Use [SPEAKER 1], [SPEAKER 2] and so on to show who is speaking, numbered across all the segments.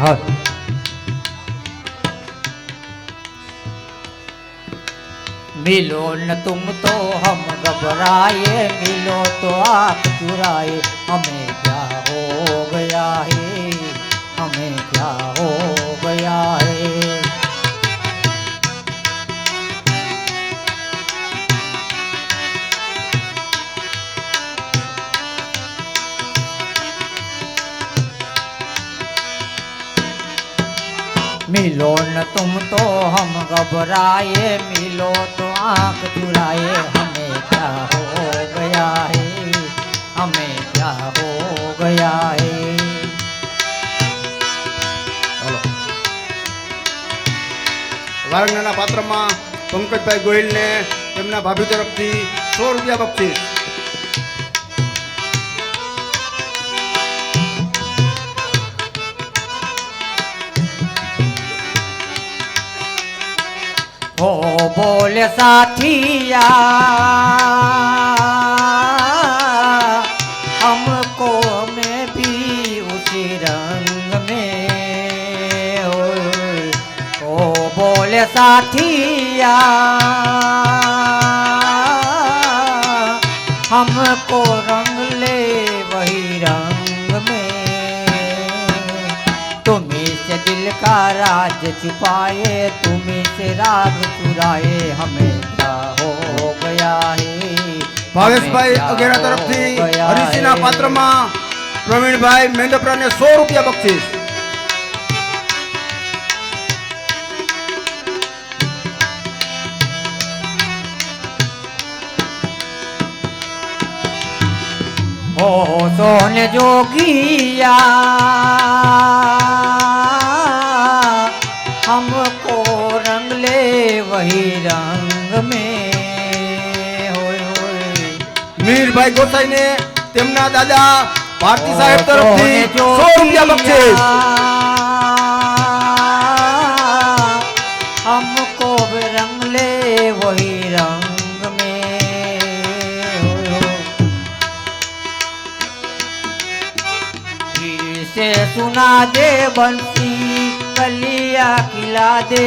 [SPEAKER 1] हाँ मिलो न तुम तो हम घबराए, मिलो तो आँख चुराए, हमें क्या हो गया है, हमें क्या हो गया है। मिलो न तुम तो हम घबराए, मिलो तो आँख चुराए, हमें क्या हो गया है, हमें क्या हो गया है।
[SPEAKER 2] વારંગના પાત્રમાં પંકજભાઈ ગોહિલને તેમના ભાભી તરફથી 100 રૂપિયા બક્ષિસ.
[SPEAKER 1] हो बोले साथिया हमको में भी उसी रंग में हो बोले साथिया हमको रंग ले वही रंग में, तुम्ही से दिल का राज छुपाए, तुम्ही से राग चुराए, हमें क्या हो गया है।
[SPEAKER 2] ભાવેશભાઈ અગેરા તરફથી હરીસિંહના પાત્રમાં પ્રવીણભાઈ મેંદપરાને 100 રૂપિયા બક્ષિસ.
[SPEAKER 1] हो सोन जोगिया हमको रंग ले वही रंग में
[SPEAKER 2] મીરભાઈ ગોસાઈને તેમના દાદા ભારતી સાહેબ તરફથી 100 રૂપિયા બક્ષિસ.
[SPEAKER 1] हमको रंग ले वही रंग में फिर से सुना दे बंसी कलिया खिला दे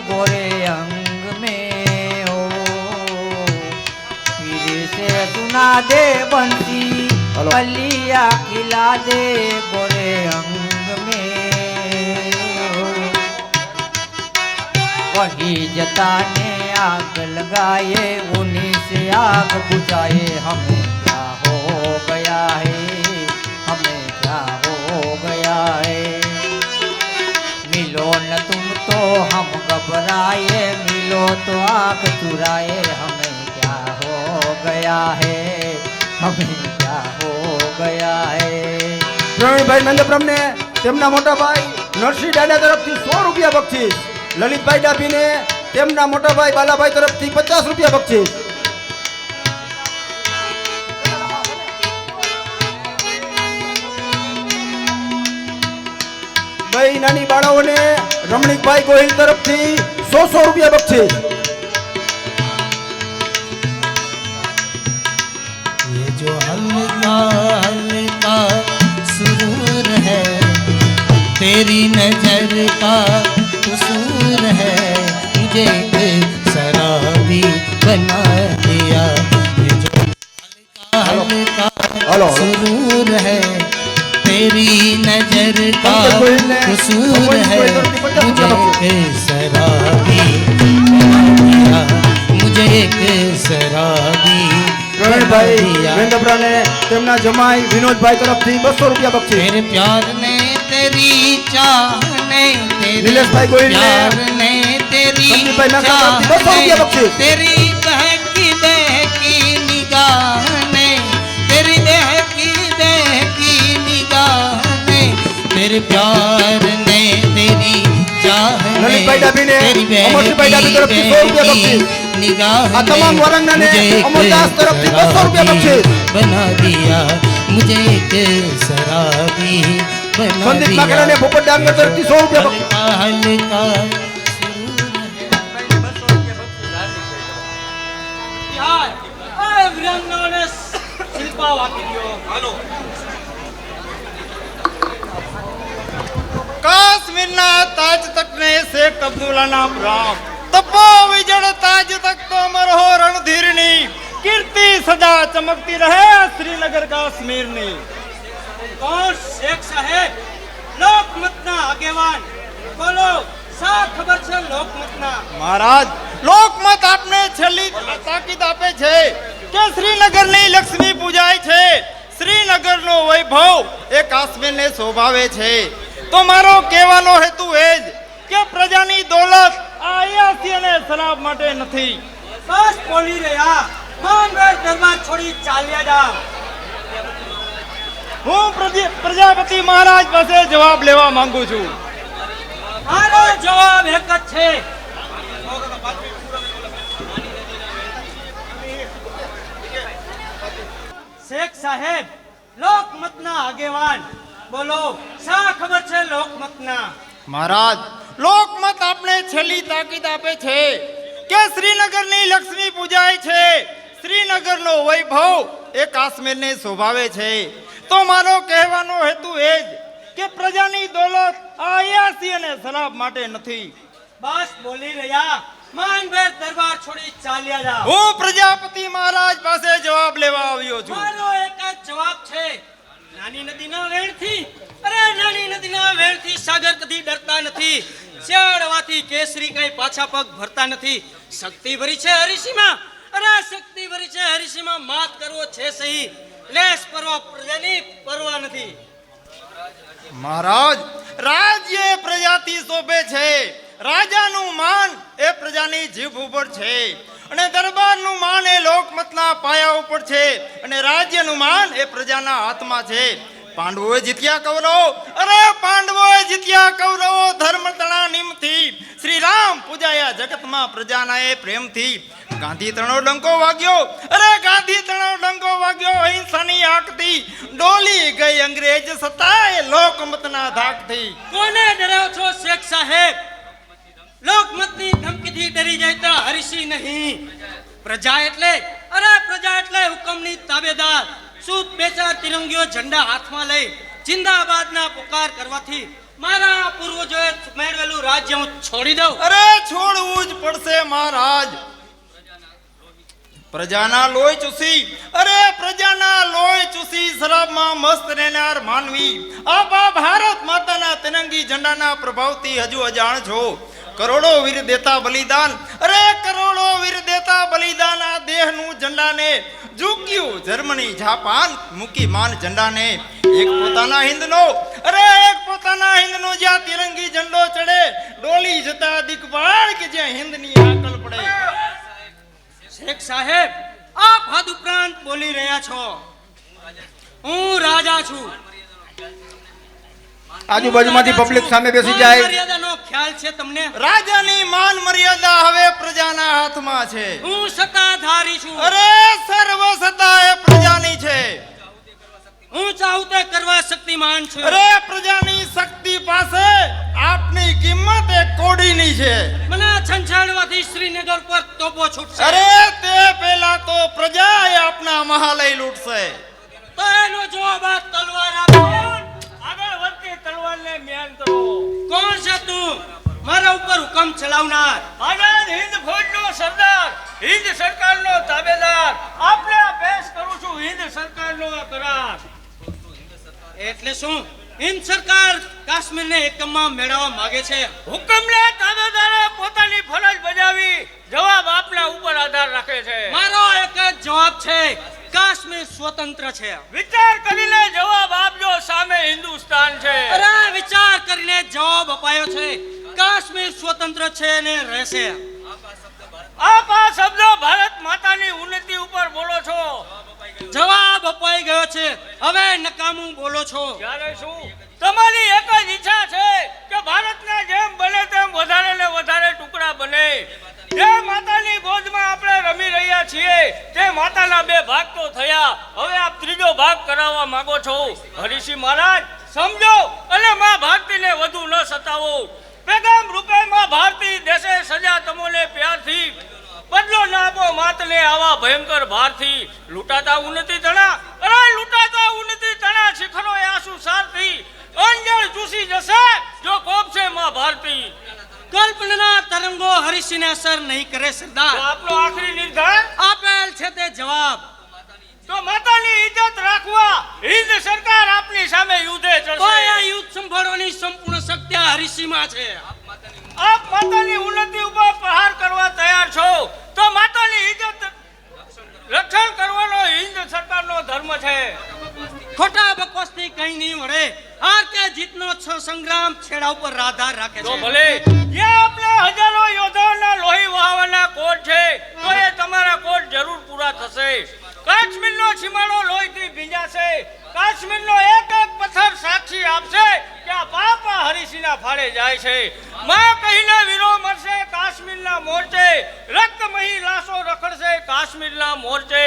[SPEAKER 1] गोरे अंग में हो, फिर से सुना दे बंसी कलिया खिला दे गोरे अंग में हो। वही जताने आग लगाए, उन्हीं से आग बुझाए, हमें क्या हो गया है, हमें क्या हो गया है। मिलो न तुम तो हम घबराए, मिलो तो आँख चुराए, हमें क्या हो गया है, हमें क्या हो गया है।
[SPEAKER 2] પ્રવીણભાઈ મેંદપરાને તેમના મોટા ભાઈ નરસિંહ દાદા તરફથી 100 રૂપિયા બક્ષિસ. લલિતભાઈ ડાભીને તેમના મોટા ભાઈ બાલાભાઈ તરફથી 50 રૂપિયા બક્ષિસ. ભાઈ નાની બાળાઓને રમણીકભાઈ ગોહિલ તરફથી 100 રૂપિયા બક્ષિસ.
[SPEAKER 3] ये जो हल्का हल्का सुरूर है तेरी नजर का कसूर है, मुझे एक शराबी बना दिया। ये जो हल्का हल्का सुरूर है तेरी नजर का कसूर है, मुझे एक शराबी बना दिया, मुझे एक शराबी
[SPEAKER 2] પ્રવીણભાઈ મેંદપરાને તેમના જમાઈ વિનોદભાઈ તરફથી 200 રૂપિયા બક્ષિસ.
[SPEAKER 3] तेरे प्यार ने तेरी चाह ने तेरे
[SPEAKER 2] नीलेश भाई गोहिल ने
[SPEAKER 3] प्यार ने तेरी
[SPEAKER 2] संदीप भाई मैं
[SPEAKER 3] चाह
[SPEAKER 2] कहता हूं, 200 रुपया
[SPEAKER 3] ने
[SPEAKER 2] बख्शिश।
[SPEAKER 3] तेरी बहकी निगाह ने तेरी बहकी निगाह ने तेरे प्यार ने तेरी चाह ने
[SPEAKER 2] ललित भाई डाबी ने
[SPEAKER 3] तेरी
[SPEAKER 2] अमरसिंह भाई डाबी तरफ से 100 रुपया बख्शिश।
[SPEAKER 3] निगाह
[SPEAKER 2] आ तमाम वारंगना ने अमरदास तरफ से 200 रुपया बख्शिश
[SPEAKER 3] बना दिया, मुझे एक शराबी बना
[SPEAKER 2] संदीप
[SPEAKER 3] दिया।
[SPEAKER 2] काकड़ा ने भूपत डांगर तरफ से 100 रुपया बख्शिश।
[SPEAKER 3] हल्का
[SPEAKER 4] કાશ शेख अब्दुल्ला नाम राम तपो विजड़ ताज तक तो अमर हो रणधीरनी कीर्ति सदा चमकती रहे श्रीनगर काश्मीर ने।
[SPEAKER 5] कौन शेख साहेब લોકમતના આગેવાન બોલો શા ખબર છે લોકમતના?
[SPEAKER 4] महाराज લોકમત આપને છેલ્લી તાકીદ આપે છે કે શ્રીનગરની લક્ષ્મી પૂજાય છે, શ્રીનગરનો વૈભવ એ કાશ્મીરને શોભાવે છે। તો મારો કહેવાનો હેતુ એ જ કે પ્રજાની દોલત આ અયાસી અને શરાબ માટે નથી।
[SPEAKER 5] બસ બોલી રહ્યા, માનવેર દરબાર છોડી ચાલ્યા જાઓ।
[SPEAKER 4] હું પ્રજાપતિ મહારાજ પાસે જવાબ લેવા માંગુ છું।
[SPEAKER 5] મારો જવાબ એક જ છે, શેખ સાહેબ લોકમતના આગેવાન બોલો શા ખબર છે લોકમતના?
[SPEAKER 4] મહારાજ લોકમત આપણે છેલ્લી તાકીદ આપે છે કે શ્રીનગરની લક્ષ્મી પૂજાય છે, શ્રીનગરનો વૈભવ એ કાશ્મીરને શોભાવે છે। તો મારો કહેવાનો હેતુ એ જ કે પ્રજાની દોલત આ અયાસી અને શરાબ માટે નથી।
[SPEAKER 5] બસ બોલી રહ્યા, માનવેર દરબાર છોડી ચાલ્યા જાઓ।
[SPEAKER 4] હું પ્રજાપતિ મહારાજ પાસે જવાબ લેવા આવ્યો છું।
[SPEAKER 5] મારો એક જ જવાબ છે, નાની નદીના વેણથી નાની નદીના વેણથી સાગર કદી ડરતા નથી, શિયાળવાથી કેસરી કઈ પાછા પગ ભરતા નથી। શક્તિ ભરી છે હરીસીમાં, શક્તિ ભરી છે હરીસીમાં, માત કરવો છે સહી, લેશ પરવા પ્રજાની પરવા નથી।
[SPEAKER 4] મહારાજ રાજ્ય એ પ્રજાથી શોભે છે, રાજાનું માન એ પ્રજાની જીભ ઉપર છે, અને દરબારનું માન એ લોકમતના પાયા ઉપર છે, અને રાજ્યનું માન એ પ્રજાના હાથમાં છે। પાંડવોએ જીત્યા કૌરવો, પાંડવોએ જીત્યા કૌરવો ધર્મ તણા નિમથી, શ્રી રામ પૂજાયા જગતમાં પ્રજાના એ પ્રેમથી। ગાંધી તણો ડંકો વાગ્યો, ગાંધી તણો ડંકો વાગ્યો અહિંસાની આંખથી, ડોલી ગઈ અંગ્રેજ સત્તા એ લોકમતના ધાકથી।
[SPEAKER 5] કોને ડરાવ છો શેખ સાહેબ? લોકમતની ધમકીથી ડરી જાય તો હરીશી નહીં। પ્રજા એટલે હુકમની તાબેદાર, સૂત બેચાર તિરંગીઓ ઝંડા હાથમાં લઈ જિંદાબાદના પુકાર કરવાથી મારા પૂર્વજોએ મેળવેલું રાજ્ય હું છોડી દઉં?
[SPEAKER 4] છોડવું જ પડશે મહારાજ। પ્રજાના લોહી ચૂસી શરાબમાં મસ્ત રહેનાર માનવી આપા ભારત માતાના તિરંગી ઝંડાના પ્રભાવથી હજુ અજાણ છો। કરોડો વીર દેતા બલિદાન, કરોડો વીર દેતા બલિદાન આ દેહનું ઝંડાને ઝૂક્યું જર્મની જાપાન મૂકી માન ઝંડાને। એક પોતાના હિંદનો જ્યાં તિરંગી ઝંડો ચડે, ડોલી જતા દિગપાળ કે જ્યાં હિંદની આકલ પડે।
[SPEAKER 5] શેખ સાહેબ આપ હદ ઉપરાંત બોલી રહ્યા છો। હું રાજા છું,
[SPEAKER 2] આજુબાજુમાંથી પબ્લિક સામે બેસી જાય।
[SPEAKER 5] મર્યાદાનો ખ્યાલ છે તમને?
[SPEAKER 4] રાજાની માન મર્યાદા હવે પ્રજાના હાથમાં છે।
[SPEAKER 5] હું સત્તાધારી છું,
[SPEAKER 4] સર્વ સત્તા એ પ્રજાની છે।
[SPEAKER 5] હું ચાહું તે કરવા શક્તિમાન છું।
[SPEAKER 4] પ્રજાની શક્તિ પાસે આપની કિંમત એક કોડીની છે।
[SPEAKER 5] મને છંછાડવાથી શ્રીનગર પર તોપો છૂટશે।
[SPEAKER 4] તે પહેલા તો પ્રજા એ આપના મહાલય લૂંટશે।
[SPEAKER 5] તો એનો જવાબ આ તલવાર આપો। આગળ વધતી તલવારને મ્યાન કરો। કોણ છે તું મારા ઉપર હુકમ ચલાવનાર? આઝાદ હિન્દ ફૌજનો સરદાર, હિન્દ સરકારનો તાબેદાર, આપને પેશ કરું છું હિન્દ સરકારનો કરાર। એટલે શું હિન્દ સરકાર કાશ્મીરને એકમમાં મેળવવા માંગે છે? હુકમને તાબેદારે પોતાની ફરજ બજાવી, જવાબ આપના ઉપર આધાર રાખે છે। મારો એક જ જવાબ છે, કાશ્મીર સ્વતંત્ર છે। વિચાર કરીને જવાબ આપજો, સામે હિન્દુસ્તાન છે। વિચાર કરીને જવાબ અપાયો છે, કાશ્મીર સ્વતંત્ર છે અને રહેશે। આપ આ શબ્દો ભારત માતાની ઉન્નતિ ઉપર બોલો છો। જવાબ અપાઈ ગયો છે, હવે નકામું બોલો છો। ત્યારે શું તમારી એક જ ઈચ્છા છે કે ભારતના જેમ બને તેમ વધારે ને વધારે ટુકડા બને। જે માતાની ગોદમાં આપણે રમી રહ્યા છીએ તે માતાના બે ભાગ તો થયા, હવે આપ ત્રીજો ભાગ કરાવવા માંગો છો। હરીશી મહારાજ સમજો અને માં ભારતીને વધુ ન સતાવો। પેગામ રૂપે માં ભારતી દેશે સજા તમોને પ્યારથી, બદલો ના આપો માતને આવા ભયંકર ભારથી। લૂંટાતા ઉન્નતિ તણા શિખરો આસુ સારથી, અંજળ ચૂસી જશે જો કોપ છે માં ભારતી। કલ્પનાના તરંગો હરીશીને અસર નહીં કરે સરદાર.
[SPEAKER 4] આપનો આખરી નિર્ધાર
[SPEAKER 5] આપેલ છે તે જવાબ.
[SPEAKER 4] તો માતાની ઇજ્જત રાખવા હિન્દ સરકાર આપની સામે યુદ્ધે
[SPEAKER 5] તો આ
[SPEAKER 4] ચડશે.
[SPEAKER 5] યુદ્ધ સંભાળવાની સંપૂર્ણ શક્તિ આ હરીશીમાં છે.
[SPEAKER 4] આપ માતાની ઉન્નતિ ઉપર પ્રહાર કરવા તૈયાર છો તો માતાની ઇજ્જત રક્ષણ કરવાનો હિન્દ સરકારનો ધર્મ છે.
[SPEAKER 5] ખોટા બકવાસથી કંઈ નહીં મળે. હાર કે જીતનો સંગ્રામ છેડા ઉપર આધાર રાખે
[SPEAKER 4] તો
[SPEAKER 5] છે.
[SPEAKER 4] ભલે જ્યાં આપણે હજારો યોદ્ધાઓના લોહી વહાવાના કોટ છે તો એ તમારા કોટ જરૂર પૂરા થશે. કાશ્મીરનો સીમાડો લોહીથી ભીંજાશે. કાશ્મીરનો એક એક પથ્થર સાક્ષી આપશે કે આ બાપા હરીસીના ફાળે જાય છે. માં કહીને વીરો મરશે કાશ્મીરના મોરચે. રક્તમયી લાશો રખડશે કાશ્મીરના મોરચે.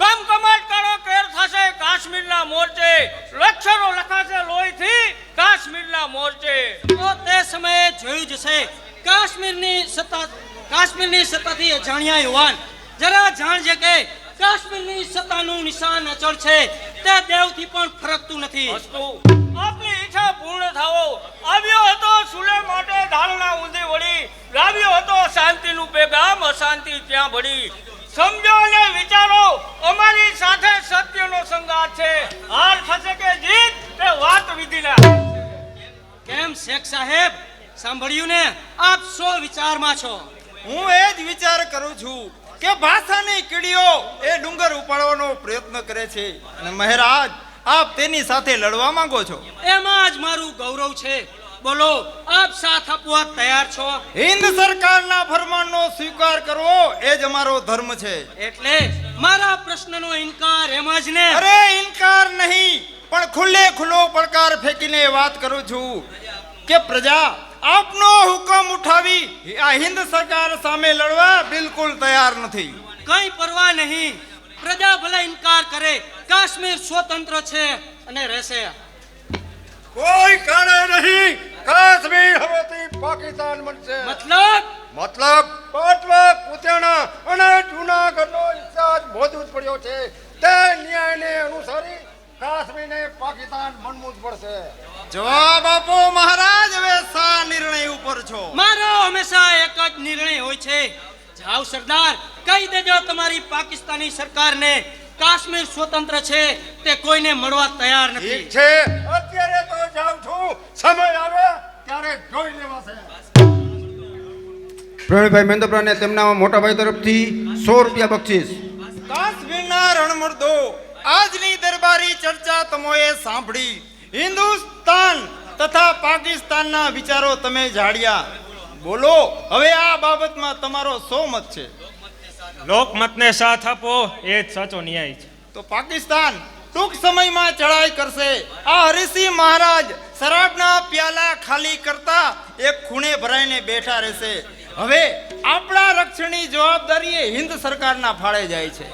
[SPEAKER 4] કમકમાટ કાળો કેર થશે કાશ્મીરના મોરચે. લક્ષરો લખાશે લોહીથી કાશ્મીરના મોરચે.
[SPEAKER 5] તો તે સમયે જોયું જશે કાશ્મીરની સત્તાથી અજાણ્યા યુવાન જરા જાણજે કે કાશ્મીરની સત્તાનું નિશાન અચળ છે. તે દેવથી પણ ફરકતું નથી.
[SPEAKER 4] વસ્તુ આપની ઈચ્છા પૂર્ણ થાવો. આવ્યો હતો સુલે માટે ધારણા ઊંધી વળી. લાવ્યો હતો શાંતિનું પેગામ અશાંતિ ત્યાં ભળી. સમજો અને વિચારો અમારી સાથે સત્યનો સંગાત છે. હાર થશે કે જીત તે વાત વિધિના.
[SPEAKER 5] કેમ શેખ સાહેબ, સાંભળ્યું ને? આપ સો વિચારમાં છો.
[SPEAKER 4] હું એ જ વિચાર કરું છું કે ભાષાની કીડીઓ એ ડુંગર ઉપાડવાનો પ્રયત્ન કરે છે અને મહારાજ આપ તેની સાથે લડવા માંગો છો.
[SPEAKER 5] એમાં જ મારું ગૌરવ છે. બોલો, આપ સાથ આપવા તૈયાર છો?
[SPEAKER 4] હિન્દ સરકારના ફરમાનનો સ્વીકાર કરવો એ જ અમારો ધર્મ છે.
[SPEAKER 5] એટલે મારા પ્રશ્નનો ઇનકાર એમ જ ને?
[SPEAKER 4] અરે ઇનકાર નહીં, પણ ખુલ્લે ખુલ્લો પડકાર ફેંકીને વાત કરું છું કે પ્રજા આપનો હુકમ ઉઠાવી આ હિન્દ સરકાર સામે લડવા બિલકુલ તૈયાર નથી.
[SPEAKER 5] કઈ પરવા નહીં. પ્રજા ભલે ઇનકાર કરે, કાશ્મીર સ્વતંત્ર છે અને રહેશે.
[SPEAKER 2] કોઈ કાણે નહીં. કાશ્મીર હવેથી પાકિસ્તાન બનશે.
[SPEAKER 5] મતલબ
[SPEAKER 2] પાટવા કુતિયાણા અને જૂનાગઢનો ઇતિહાસ મજબૂત પડ્યો છે. તે ન્યાયને અનુસારી કાશ્મીરને પાકિસ્તાન બનવું જ પડશે.
[SPEAKER 4] જવાબ આપો મહારાજ. હવે શા નિર્ણય ઉપર છો?
[SPEAKER 5] મારો હંમેશા એક જ નિર્ણય હોય છે. જાઓ સરદાર, કહી દેજો તમારી પાકિસ્તાની સરકારને કાશ્મીર સ્વતંત્ર છે, તે કોઈને મળવા તૈયાર નથી.
[SPEAKER 2] ઠીક છે, અત્યારે તો જાઉં છું. સમય આવે ત્યારે જોઈ લેવાશે. પ્રવીણભાઈ મેંદપરાને તેમના મોટા ભાઈ તરફથી 100 રૂપિયા બક્ષિસ.
[SPEAKER 4] કાશ્મીરના રણમર્દો, આજની દરબારી ચર્ચા તમોએ સાંભળી. હિન્દુસ્તાન તથા પાકિસ્તાનના વિચારો તમે જાણ્યા. બોલો, હવે આ બાબતમાં તમારો શો મત છે?
[SPEAKER 6] લોકમતને સાથ આપો એ જ સાચો ન્યાય છે.
[SPEAKER 4] તો પાકિસ્તાન ટૂંક સમયમાં ચડાઈ કરશે. આ હરીસિંહ મહારાજ શરાબના પ્યાલા ખાલી કરતા એક ખૂણે ભરાઈને બેઠા રહેશે. હવે આપણા રક્ષણની જવાબદારી એ હિન્દ સરકારના ફાળે જાય છે.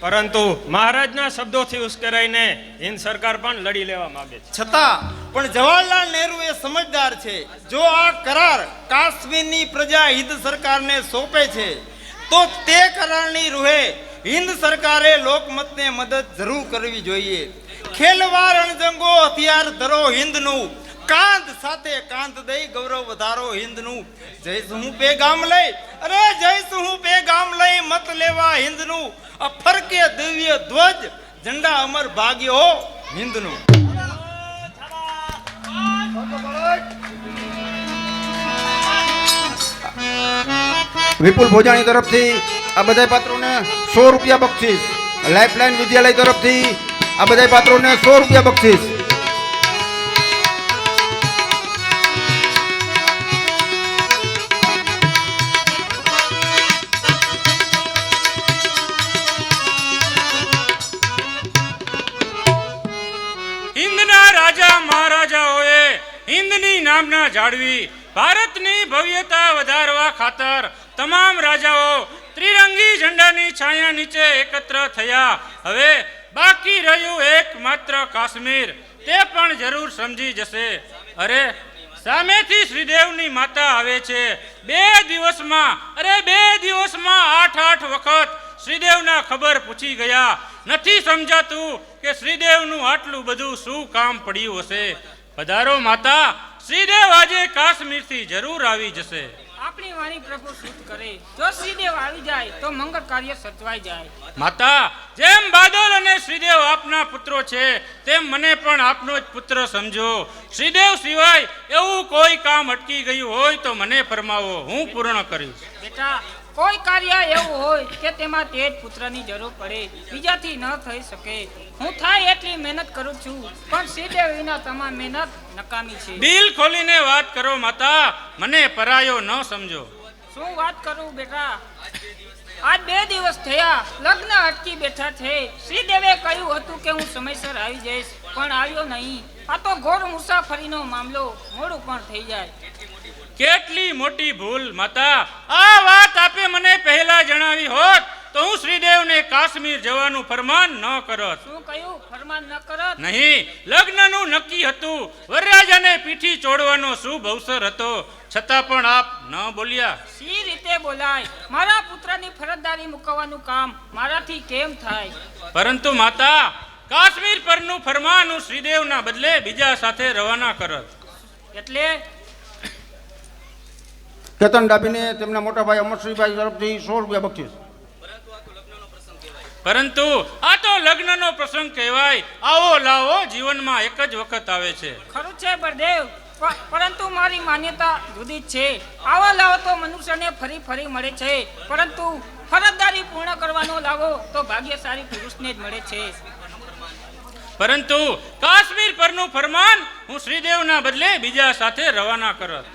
[SPEAKER 6] પરંતુ મહારાજના શબ્દોથી ઉશ્કેરાઈને હિન્દ સરકાર પણ લડી લેવા માંગે છે.
[SPEAKER 4] છતાં પણ જવાહરલાલ નહેરુ એ સમજદાર છે. જો આ કરાર કાશ્મીરની પ્રજા હિન્દ સરકારને સોંપે છે તો તે કરારની રૂહે હિન્દ સરકારે લોકમતને મદદ જરૂર કરવી જોઈએ. ખેલવા રણજંગો હથિયાર ધરો હિન્દનું. કાંધ સાથે કાંધ દઈ ગૌરવ વધારો હિન્દનું. જઈશું હું પેગામ લઈ, અરે જઈશું હું પેગામ લઈ મત લેવા હિન્દનું. ફરકે દિવ્ય ધ્વજ ઝંડા અમર ભાગ્યો હિન્દનું.
[SPEAKER 2] વિપુલ ભોજાણી તરફથી આ બધા પાત્રોને 100 રૂપિયા બક્ષિસ. લાઇફલાઇન વિદ્યાલય તરફથી આ બધા પાત્રોને 100 રૂપિયા બક્ષિસ.
[SPEAKER 6] હિન્દના રાજા મહારાજાઓએ હિન્દની નામના જાળવી ભારતની ભવ્યતા વધારવા ખાતર તમામ રાજાઓ ત્રિરંગી ઝંડાની છાયા નીચે એકત્ર થયા. હવે બાકી રહ્યું એકમાત્ર કાશ્મીર. તે પણ જરૂર સમજી જશે. અરે સામેથી શ્રીદેવની માતા આવે છે. 2 દિવસમાં 8 વખત શ્રીદેવના ખબર પૂછી ગયા. નથી સમજાતું કે શ્રીદેવનું આટલું બધું શું કામ પડ્યું હશે. પધારો માતા, શ્રીદેવ આજે કાશ્મીરથી જરૂર આવી જશે.
[SPEAKER 5] આપણી વાણી પ્રભુ શુદ્ધ કરે. જો શ્રીદેવ આવી જાય તો મંગળ કાર્ય સચવાઈ જાય.
[SPEAKER 6] માતા, જેમ બાદલ અને શ્રીદેવ આપના પુત્રો છે, તેમ મને પણ આપનો જ પુત્ર સમજો. શ્રીદેવ સિવાય એવું કોઈ કામ અટકી ગયું હોય તો મને ફરમાવો, હું પૂર્ણ કરીશ.
[SPEAKER 5] બેટા, કોઈ કાર્ય એવું હોય કે તેમાં તે જ પુત્રની જરૂર પડે, બીજાથી ન થઈ શકે. હું થાય એટલી મહેનત કરું છું, પણ શ્રીદેવ વિના તમામ મહેનત નકામી છે.
[SPEAKER 6] દિલ ખોલીને વાત કરો માતા, મને પરાયો ન સમજો.
[SPEAKER 5] શું વાત કરું બેટા? આજ 2 દિવસ થયા લગ્ન અટકી બેઠા છે. શ્રીદેવે કહ્યું હતું કે હું સમયસર આવી જઈશ, પણ આવ્યો નહીં. આ તો ઘોર મુસાફરીનો મામલો, મોડું પણ થઈ જાય.
[SPEAKER 6] કેટલી મોટી ભૂલ માતા! આ વાત આપે મને પહેલા જણાવી હોત તો હું શ્રીદેવને કાશ્મીર જવાનું ફરમાન ન કરત.
[SPEAKER 5] શું કહ્યું? ફરમાન ન કરત?
[SPEAKER 6] નહીં, લગ્નનું નક્કી હતું, વરરાજાને પીઠી ચોડવાનો શુભ અવસર હતો, છતાં પણ આપ ન બોલ્યા.
[SPEAKER 5] સી રીતે બોલાય? મારા પુત્રની ફરજદારી મુકવાનું કામ મારાથી કેમ થાય?
[SPEAKER 6] પરંતુ માતા, કાશ્મીર પરનું ફરમાન હું શ્રીદેવના બદલે બીજા સાથે રવાના કરત.
[SPEAKER 5] એટલે
[SPEAKER 2] કેતન ડાભીને તેમના મોટા ભાઈ અમરસિંહભાઈ તરફથી 100 રૂપિયા બક્ષિસ.
[SPEAKER 6] પરંતુ આ તો લગ્નનો પ્રસંગ કહેવાય. આવો લાવો જીવનમાં એક જ વખત આવે છે.
[SPEAKER 5] ખરું છે બળદેવ, પરંતુ મારી માન્યતા જુદી જ છે. આવા લાવો તો મનુષ્યને ફરી ફરી મળે છે, પરંતુ ફરજદારી પૂર્ણ કરવાનો લાવો તો ભાગ્યશાળી પુરુષને જ મળે છે.
[SPEAKER 6] પરંતુ કાશ્મીર પરનું ફરમાન હું શ્રીદેવના બદલે બીજા સાથે રવાના કરત.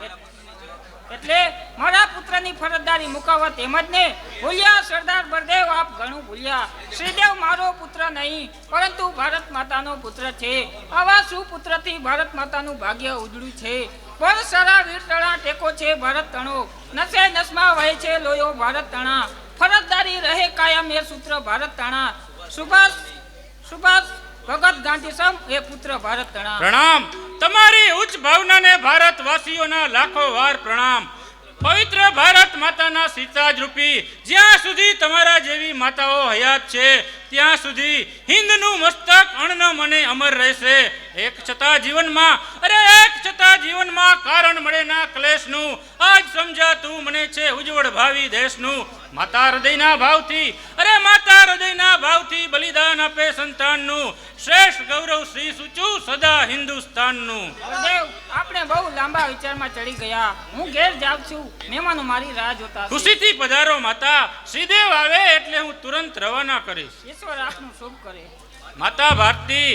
[SPEAKER 5] એટલે મારા પુત્રની ફરજદારી મુકાવવા તેમજ ને ભૂલ્યા સરદાર બળદેવ, આપ ઘણું ભૂલ્યા. શ્રીદેવ મારો પુત્ર નહીં, પરંતુ ભારત માતાનો પુત્ર છે. આવા સુપુત્રથી ભારત માતાનું ભાગ્ય ઉજળું છે. પર સારા વીર તણા ટેકો છે ભારત તણો, નસે નસમાં વહે છે લોયો ભારત તણા. ફરજદારી રહે કાયમ એ સૂત્ર ભારત તણા. સુભાષ ભગત ગાંધી સમ એ પુત્ર ભારત તણા.
[SPEAKER 6] પ્રણામ. તમારી ઉચ્ચ ભાવનાને ભારતવાસીઓના લાખો વાર પ્રણામ. પવિત્ર ભારત માતાના સીતાજ રૂપી જ્યાં સુધી તમારા જેવી માતાઓ હયાત છે, ત્યાં સુધી હિન્દનું મસ્તક અણન મને અમર રહેશે. એક છતાં જીવનમાં કારણ મળે ના ક્લેશનું આજ સમજાતું મને છે ઉજ્જવળ ભાવિ દેશનું. માતા હૃદયના ભાવથી બલિદાન આપે સંતાનનું, શ્રેષ્ઠ ગૌરવ શ્રી સૂચું સદા હિન્દુસ્તાનનું.
[SPEAKER 5] બળદેવ, આપણે બહુ લાંબા વિચારમાં ચડી ગયા. હું ઘેર જાઉં છું, મહેમાનો મારી રાહ જોતા છે.
[SPEAKER 6] ખુશીથી પધારો માતા, શ્રીદેવ આવે એટલે હું તુરંત રવાના કરીશ.
[SPEAKER 5] ઈશ્વર આપનું શુભ કરે.
[SPEAKER 6] માતા ભારતી,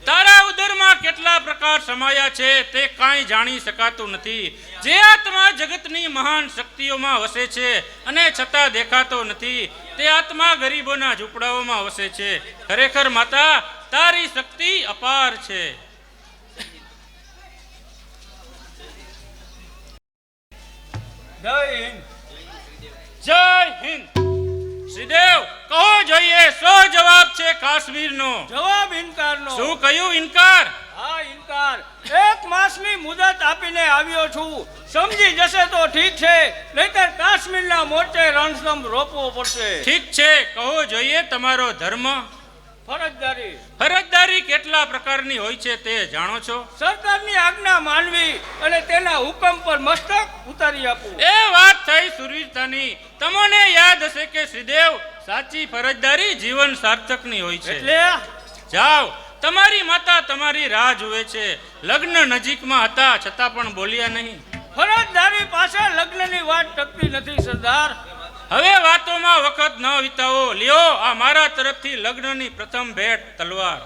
[SPEAKER 6] તારા ઉદરમાં કેટલા પ્રકાર સમાયા છે તે કાંઈ જાણી શકાતું નથી. જે આત્મા જગતની મહાન શક્તિઓમાં વસે છે અને છતાં દેખાતો નથી, તે આત્મા ગરીબોના ઝૂંપડાઓમાં વસે છે. ખરેખર માતા, તારી શક્તિ અપાર છે.
[SPEAKER 4] જય હિન્દ.
[SPEAKER 6] જય હિન્દ. શ્રીદેવ, કહો જોઈએ, શો જવાબ છે કાશ્મીરનો?
[SPEAKER 4] જવાબ ઇનકારનો.
[SPEAKER 6] શું કહ્યું? ઇનકાર?
[SPEAKER 4] હા, ઇનકાર. 1 માસની મુદત આપીને આવ્યો છું. સમજી જશે તો ઠીક છે, નહીતર કાશ્મીરના મોરચે રણસમ રોપવો પડશે.
[SPEAKER 6] ઠીક છે, કહો જોઈએ તમારો ધર્મ. ફરજદારી કેટલા પ્રકારની હોય છે તે જાણો છો?
[SPEAKER 4] સરકારની આજ્ઞા માનવી અને તેના હુકમ પર મસ્તક ઉતારી આપવું.
[SPEAKER 6] એ વાત થઈ સુરવીરતાની. તમને યાદ હશે કે શ્રીદેવ, સાચી ફરજદારી જીવન સાર્થકની હોય છે.
[SPEAKER 4] એટલે
[SPEAKER 6] જાઓ, તમારી માતા તમારી રાહ જુએ છે. લગ્ન નજીકમાં હતા છતાં પણ બોલ્યા નહીં.
[SPEAKER 4] ફરજદારી પાસે લગ્નની વાત ટકતી નથી સરદાર.
[SPEAKER 6] હવે વાતોમાં વખત ન વિતાવો. લ્યો, આ મારા તરફથી લગ્નની પ્રથમ ભેટ, તલવાર.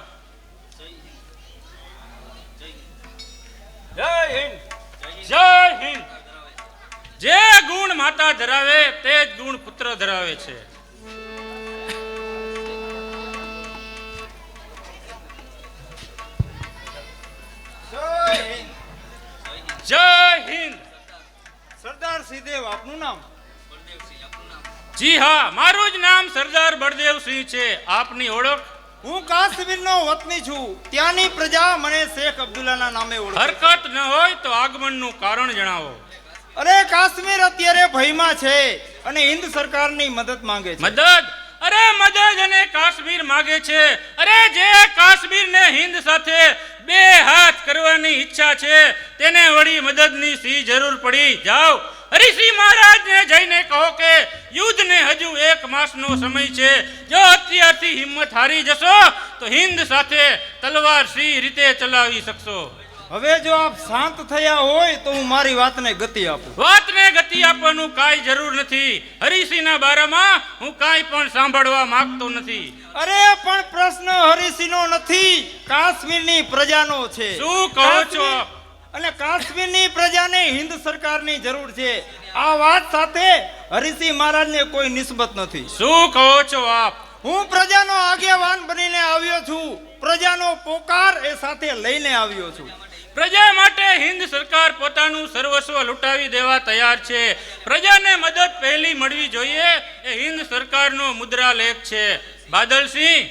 [SPEAKER 4] જય હિન્દ.
[SPEAKER 6] જય હિન્દ. જે ગુણ માતા ધરાવે તે જ ગુણ પુત્ર ધરાવે છે. જય હિન્દ.
[SPEAKER 4] સરદાર શ્રીદેવ, આપનું નામ?
[SPEAKER 6] જી હા, મારું જ નામ સરદાર બળદેવસિંહ છે. આપની ઓળખ?
[SPEAKER 4] હું કાશ્મીરનો વતની છું. ત્યાંની પ્રજા મને શેખ અબ્દુલ્લાના નામે ઓળખે.
[SPEAKER 6] હરકત ન હોય તો આગમનનું કારણ જણાવો.
[SPEAKER 4] અરે, કાશ્મીર અત્યારે ભયમાં છે અને હિન્દ સરકારની મદદ માંગે છે.
[SPEAKER 6] મદદ? અરે, મદદ અને કાશ્મીર માગે છે. અરે, જે કાશ્મીરને હિન્દ સાથે બે હાથ કરવા કરવાની ઈચ્છા છે તેને વળી મદદની શી જરૂર પડી? જાઓ હરિસિંહ મહારાજને જઈને કહો કે યુદ્ધને હજુ 1 માસનો સમય છે. જો અત્યારથી હિંમત હારી જશો તો હિંદ સાથે તલવાર સી રીતે ચલાવી શકશો?
[SPEAKER 4] હવે જો આપ શાંત થયા હોય તો હું મારી વાતને ગતિ આપું.
[SPEAKER 6] વાતને ગતિ આપવાનું કાંઈ જરૂર નથી. હરિસિંહના બારામાં હું કાંઈ પણ સાંભળવા માંગતો નથી.
[SPEAKER 4] અરે પણ પ્રશ્ન હરિસિંહનો નથી, કાશ્મીરની પ્રજાનો છે.
[SPEAKER 6] શું કહો છો?
[SPEAKER 4] અને કાશ્મીરની પ્રજાને હિન્દ સરકારની જરૂર છે. આ વાત સાથે હરિસિંહ મહારાજને કોઈ નિસ્બત નથી.
[SPEAKER 6] શું કહો છો આપ?
[SPEAKER 4] હું પ્રજાનો આગેવાન બનીને આવ્યો છું. પ્રજાનો પોકાર એ સાથે લઈને આવ્યો છું.
[SPEAKER 6] પ્રજા માટે હિન્દ સરકાર પોતાનું સર્વસ્વ લૂંટાવી દેવા તૈયાર છે. પ્રજાને મદદ પહેલી મળવી જોઈએ એ હિન્દ સરકારનો મુદ્રા લેખ છે. બાદલસિંહ,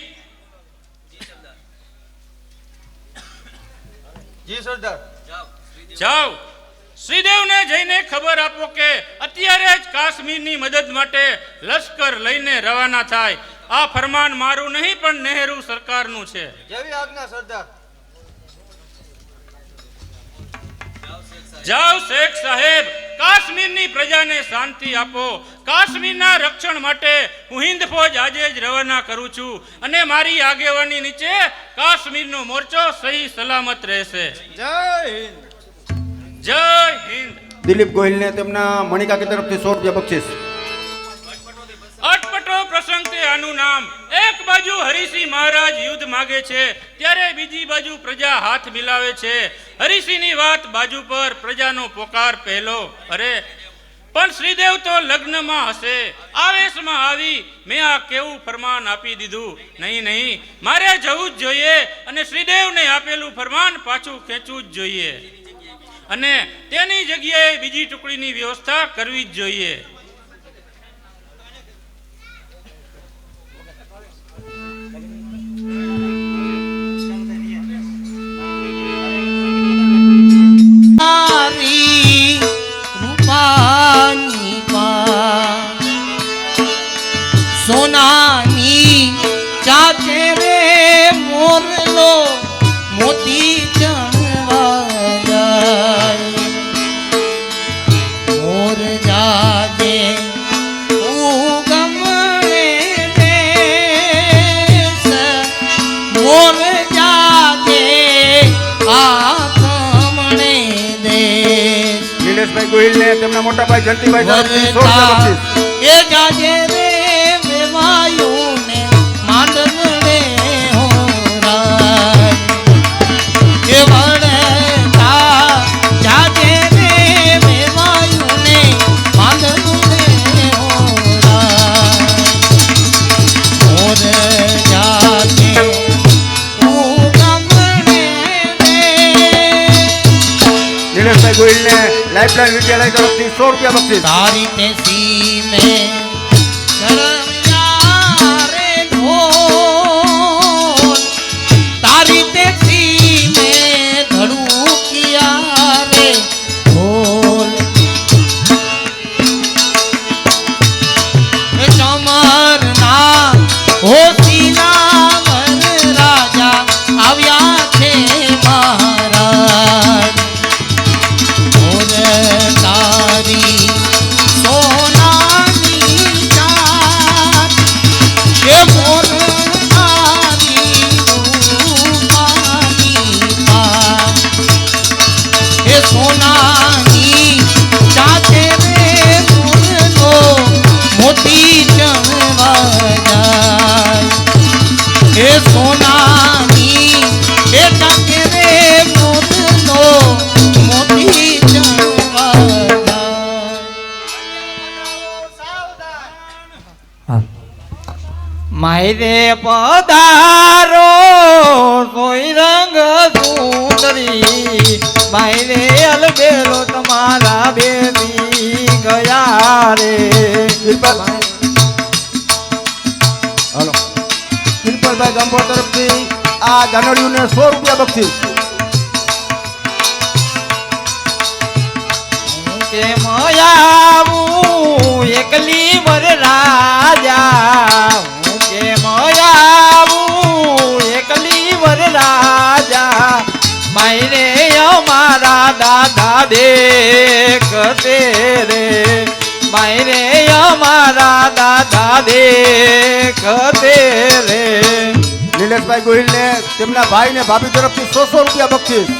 [SPEAKER 2] જી સરદાર.
[SPEAKER 6] જાઓ શ્રીદેવને જઈને ખબર આપો કે અત્યારે જ કાશ્મીરની મદદ માટે લશ્કર લઈને રવાના થાય. આ ફરમાન મારું નહીં પણ નહેરુ સરકારનું છે.
[SPEAKER 2] જેવી આજ્ઞા સરદાર.
[SPEAKER 6] જાઓ શેખ સાહેબ, કાશ્મીરની પ્રજાને શાંતિ આપો. કાશ્મીરના રક્ષણ માટે હું હિન્દ ફોજ આજે જ રવાના કરું છું અને મારી આગેવાની નીચે કાશ્મીરનો મોરચો સહી સલામત રહેશે.
[SPEAKER 4] જય હિન્દ.
[SPEAKER 6] જય હિન્દ.
[SPEAKER 2] દિલીપ ગોહિલને તેમના મણિકાકી તરફથી 100 રૂપિયા બક્ષિસ.
[SPEAKER 6] અટપટો પ્રસંગ તે આનું નામ. એક બાજુ હરિસિંહ મહારાજ યુદ્ધ માગે છે ત્યારે બીજી બાજુ પ્રજા હાથ મિલાવે છે. હરિસિંહની વાત બાજુ પર, પ્રજાનો પોકાર પહેલો. અરે પણ શ્રીદેવ તો લગ્નમાં હશે. આવેશમાં આવી મેં આ કેવું ફરમાન આપી દીધું. નહીં નહીં, મારે જવું જ જોઈએ અને શ્રીદેવને આપેલું ફરમાન પાછું ખેંચવું જ જોઈએ અને તેની જગ્યાએ બીજી ટુકડીની વ્યવસ્થા કરવી જ જોઈએ.
[SPEAKER 3] તારી રૂપાની પા સોનાની ચાચે રે મોરલો મોતી ચણવા જાય. મોર જાજે ઉગમણે દેશ, મોર જાજે આથમણે દેશ.
[SPEAKER 2] નિલેશભાઈ ગોહિલને તેમના મોટા ભાઈ જયંતિભાઈ તરફથી 100 રૂપિયા બક્ષિસ.
[SPEAKER 3] એ જાજે રે વેવાયુને માંડવડે હોરાય. એ વડતા જાજે રે વેવાયુને માંડવડે હોરાય. મોર જાજે ઉગમણે દેશ.
[SPEAKER 2] નિલેશભાઈ ગોહિલને લાઇફલાઇન વિદ્યાલય તરફથી 100 રૂપિયા બક્ષિસ.
[SPEAKER 3] તારી તે સીમે ગરમ્યા રે ઢોલ, તારી તે સીમે ધડુકિયા રે ઢોલ. એ ચમરના હોશીના વર રાજા આવ્યા છે મહારાજ. મોર તારી સોનાની ચાંદ, એ મોર તારી રૂપાની પાન. એ સોનાની ચાચે રે મોરનો મોતી ચણવા જાય. એ સોનાની એ ચાચે રે મોરનો મોતી ચણવા જાય.
[SPEAKER 1] માયરે પધારો સોઈ રંગ સુંદરી, માયરે અલબેલો તમારા બેબી ગયા રે.
[SPEAKER 2] હાલો. કિરપલભાઈ ગામપોળ તરફથી આ જાનડીઓને 100 રૂપિયા બક્ષિસ.
[SPEAKER 1] કેમ આવું એકલી વર રાજા, હું કેમ આવું એકલી વર રાજા, માયરે
[SPEAKER 2] દેખતે રે માયરે અમારા દાદા દેખતે રે નિલેશભાઈ ગોહિલને તેમના ભાઈ ને ભાભી તરફથી 100 રૂપિયા બક્ષિસ.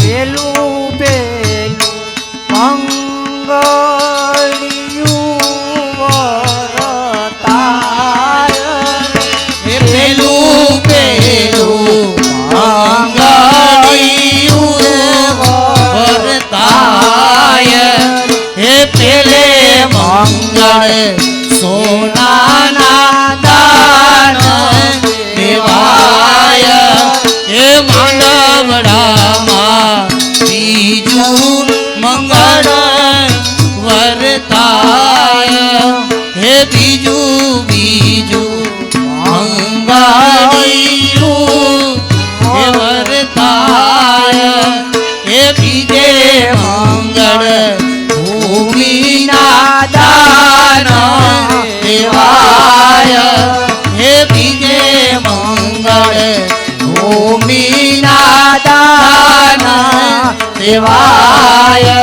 [SPEAKER 1] પેલું પેલું મંગળિયું વરતાય
[SPEAKER 3] હે પેલું પેલું મંગળિયું વરતાય હે પેલે મંગળ સોનાના દાન દેવાય હે માંડવડામાં બીજું મંગળ વરતાય હે બીજું મંગળિયું હે વરતાય હે બીજે મંગળ ભૂમિના દાન દેવાય હે બીજે મંગળ ભૂમિના દાન દેવાય.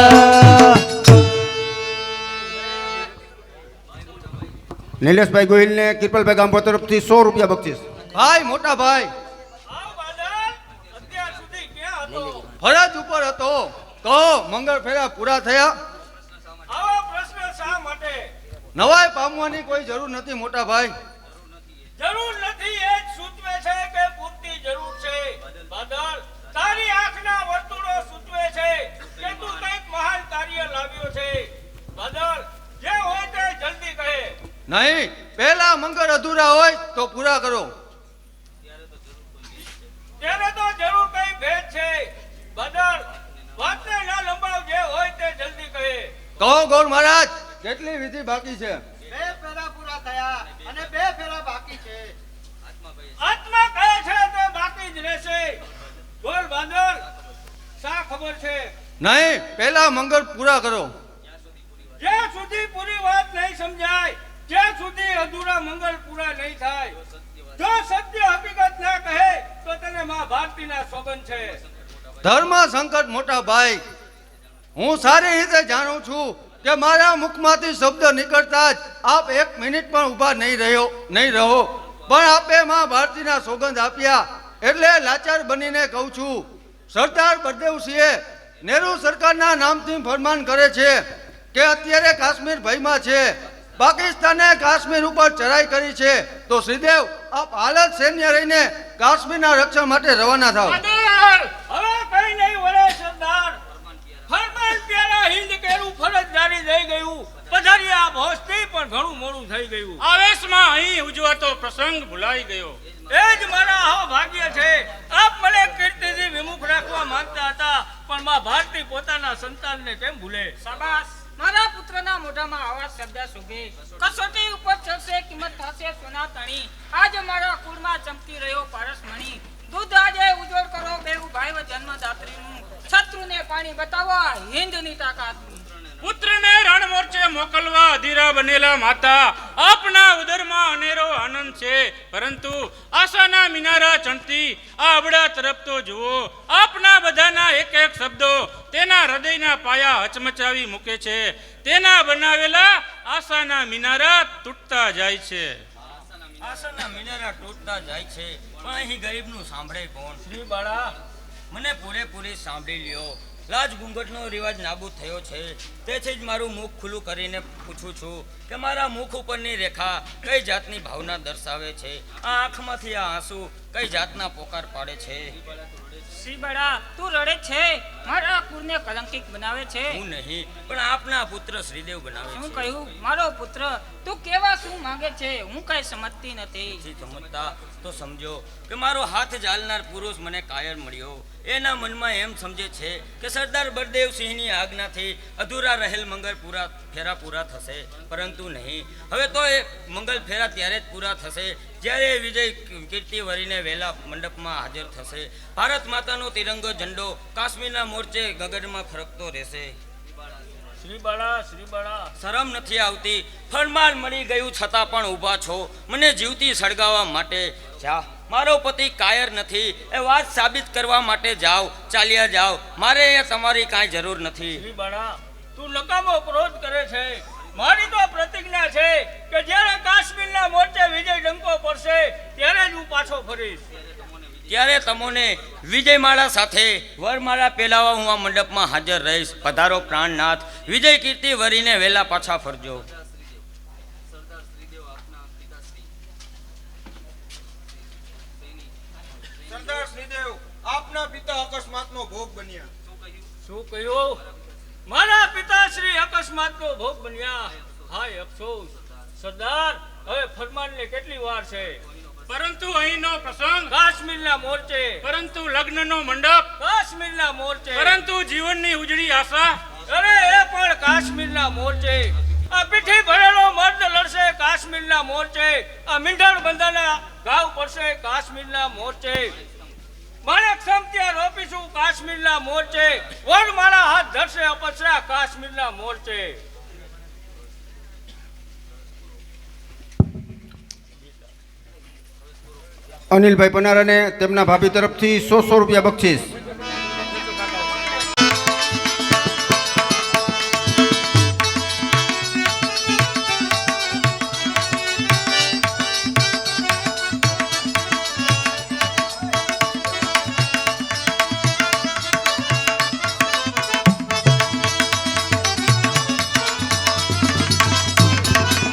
[SPEAKER 2] નિલેશભાઈ ગોહિલને કિરપલભાઈ ગામપા તરફથી 100 રૂપિયા બક્ષિસ.
[SPEAKER 4] ભાઈ મોટા ભાઈ
[SPEAKER 5] આવ બાદલ અત્યાર સુધી ક્યાં હતો?
[SPEAKER 4] ફરજ ઉપર હતો તો મંગળ ફેરા પૂરા થયા.
[SPEAKER 5] આવો પ્રશ્ન શા માટે?
[SPEAKER 4] નવાઈ પામવાની કોઈ જરૂર નથી મોટા ભાઈ.
[SPEAKER 5] જરૂર નથી એ જ સૂચવે છે કે પૂરતી જરૂર છે. બાદલ તારી આંખના વર્તુળો સૂચવે છે કે તું કંઈક મહાન કાર્ય લાવ્યો છે. બાદલ જે હોય તે જલ્દી કહે.
[SPEAKER 4] નહીં, પહેલા મંગળ અધૂરા હોય તો પૂરા કરો.
[SPEAKER 5] તેને તો જરૂર કઈ ભેદ છે. બાદલ વાતને ના લંબાવ, જે હોય તે જલ્દી કહે.
[SPEAKER 4] કહો ગૌર મહારાજ, કેટલી વિધિ બાકી છે?
[SPEAKER 5] 2 ફેરા પૂરા થયા અને 2 ફેરા બાકી છે. આત્મા કહે છે તે બાકી જ રહેશે. બોલ બાદલ, શા ખબર છે?
[SPEAKER 4] નહીં, પહેલા મંગળ પૂરા કરો.
[SPEAKER 5] જ્યાં સુધી પૂરી વાત નહીં સમજાય, જ્યાં સુધી અધૂરા મંગળ પૂરા નહીં થાય, જો સત્ય હકીકત ના કહે તો તને માં ભારતીના સોગંદ છે.
[SPEAKER 4] ધર્મ સંકટ મોટા ભાઈ, હું સારી રીતે જાણું છું કે મારા મુખમાંથી શબ્દ નીકળતા જ આપ 1 મિનિટ પણ ઊભા નહીં રહો. પણ આપે માં ભારતીના સોગંદ આપ્યા એટલે લાચાર બનીને કહું છું. સરદાર બળદેવસિંહે નહેરુ સરકારના નામથી ફરમાન કરે છે કે અત્યારે કાશ્મીર ભયમાં છે. પાકિસ્તાને કાશ્મીર ઉપર ચઢાઈ કરી છે તો શ્રીદેવ આપ હાલ જ સૈન્ય રહીને કાશ્મીરના રક્ષણ માટે રવાના થાવ.
[SPEAKER 5] બાદલ, હવે કઈ નહીં વળે સરદાર. ફરમાન પ્યારા હિંદ કેરું ફરજદારી થઈ ગયું. પધાર્યા આપ હોસ્તી પણ ઘણું મોડું થઈ ગયું.
[SPEAKER 6] આવેશમાં અહીં ઉજવાતો પ્રસંગ ભૂલાઈ ગયો.
[SPEAKER 5] એ જ મારા ભાગ્ય છે. આપ મને કીર્તિથી વિમુખ રાખવા માંગતા હતા, પણ માં ભારતી પોતાના સંતાનને કેમ ભૂલે?
[SPEAKER 7] શાબાશ, મારા પુત્રના મોઢામાં આવા શબ્દ શોભે. કસોટી ઉપર ચડશે, કિંમત થશે સોના તણી. આજ મારા કુળમાં ચમકી રહ્યો પારસમણી. દૂધ આજે ઉજોડ કરો બેઉ ભાઈ જન્મદાત્રીનું. શત્રુને પાણી બતાવો હિંદની તાકાત.
[SPEAKER 6] પુત્રને રણ મોરચે મોકલવા અધીરા બનેલા માતા, આપના ઉદરમાં અનેરો આનંદ છે. પરંતુ આશાના મિનારા ચણતી આ અબડા તરફ તો જુઓ. આપના બધાના એક એક શબ્દો તેના હૃદયના પાયા હચમચાવી મૂકે છે. તેના બનાવેલા આશાના મિનારા તૂટતા જાય છે.
[SPEAKER 5] આશાના મિનારા તૂટતા જાય છે, પણ અહીં ગરીબનું સાંભળે કોણ? શ્રી બાળા, મને પૂરેપૂરી સાંભળી લ્યો. લાજ ઘૂંઘટનો રિવાજ નાબૂદ થયો છે. તેથી જ મારું મુખ ખુલ્લું કરીને પૂછું છું કે મારા મુખ ઉપરની રેખા કઈ જાતની ભાવના દર્શાવે છે? આ આંખમાંથી આ આંસુ કઈ જાતના પોકાર પાડે છે?
[SPEAKER 7] શ્રીબળા, તું રડે છે, મારા કુળને કલંકિત બનાવે છે.
[SPEAKER 5] હું નહીં, પણ આપના પુત્ર શ્રીદેવ બનાવે
[SPEAKER 7] શું
[SPEAKER 5] છે.
[SPEAKER 7] કહ્યું મારો પુત્ર? તું કેવા શું માંગે છે? હું કઈ સમજતી નથી.
[SPEAKER 5] નથી સમજતા તો સમજો કે મારો હાથ ઝાલનાર પુરુષ મને કાયર મળ્યો. એના મનમાં એમ સમજે છે કે
[SPEAKER 8] સરદાર બળદેવસિંહની આજ્ઞાથી અધૂરા રહેલ મંગળ ફેરા પૂરા થશે, પરંતુ નહીં. હવે તો એ મંગળ ફેરા ત્યારે જ પૂરા થશે જ્યારે વિજય કીર્તિવરીને વહેલા મંડપમાં હાજર થશે. ભારત માતાનો તિરંગો ઝંડો કાશ્મીરના મોરચે ગગનમાં ફરકતો રહેશે.
[SPEAKER 5] શ્રીબાળા
[SPEAKER 8] શરમ નથી આવતી? ફરમાન મળી ગયું છતાં પણ ઊભા છો મને જીવતી સળગાવવા માટે. જા, મારો પતિ કાયર નથી એ વાત સાબિત કરવા માટે જાઓ, ચાલ્યા જાઓ. મારે અહીંયા તમારી કાંઈ જરૂર નથી.
[SPEAKER 5] શ્રીબાળા, તું નકામો ક્રોધ કરે છે. મારી તો પ્રતિજ્ઞા છે કે જ્યારે કાશ્મીરના મોરચે વિજય ડંકો પડશે ત્યારે જ હું પાછો ફરીશ.
[SPEAKER 8] ત્યારે તમોને વિજયમાળા સાથે વરમાળા પહેલાવા હું આ મંડપમાં હાજર રહીશ. પધારો પ્રાણનાથ, વિજય કીર્તિ વરીને વહેલા પાછા ફરજો.
[SPEAKER 4] સરદાર શ્રીદેવ આપના પિતા અકસ્માતનો ભોગ બન્યા.
[SPEAKER 5] શું કહ્યું? મારા પિતાશ્રી અકસ્માતનો ભોગ બન્યા. હાય અફસોસ. સરદાર, હવે ફરમાનને કેટલી વાર છે?
[SPEAKER 6] પરંતુ અહીંનો પ્રસંગ,
[SPEAKER 5] કાશ્મીરના મોરચે,
[SPEAKER 6] પરંતુ લગ્નનો મંડપ,
[SPEAKER 5] કાશ્મીરના મોરચે,
[SPEAKER 6] પરંતુ જીવનની ઉજળી આશા.
[SPEAKER 5] અરે એ પણ કાશ્મીરના મોરચે. આ પીઠી ભરેલો મર્દ લડશે કાશ્મીરના મોરચે. આ મીંઢણ બંધાના ઘાવ પડશે કાશ્મીરના મોરચે. મારે ક્ષમત્યા રોપીશું કાશ્મીરના મોરચે. વડ મારા હાથ ધરશે અપસરા કાશ્મીરના મોરચે.
[SPEAKER 2] અનિલભાઈ પનારાને તેમના ભાભી તરફથી 100 રૂપિયા બક્ષિસ.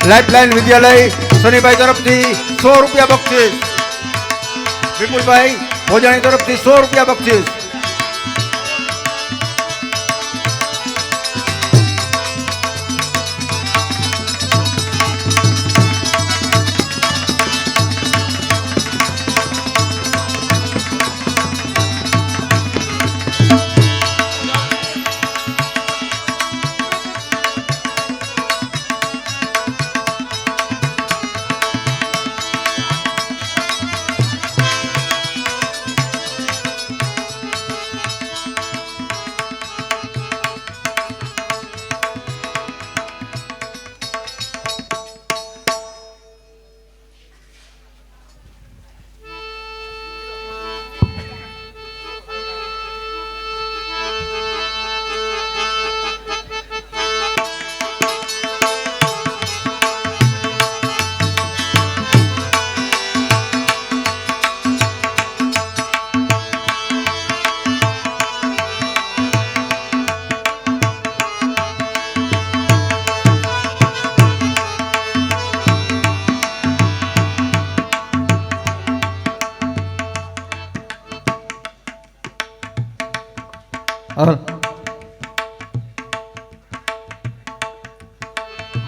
[SPEAKER 2] લાઇફલાઇન વિદ્યાલય શનિભાઈ તરફથી 100 રૂપિયા બક્ષિસ. વિપુલભાઈ ભોજાણી તરફથી 100 રૂપિયા બક્ષિસ.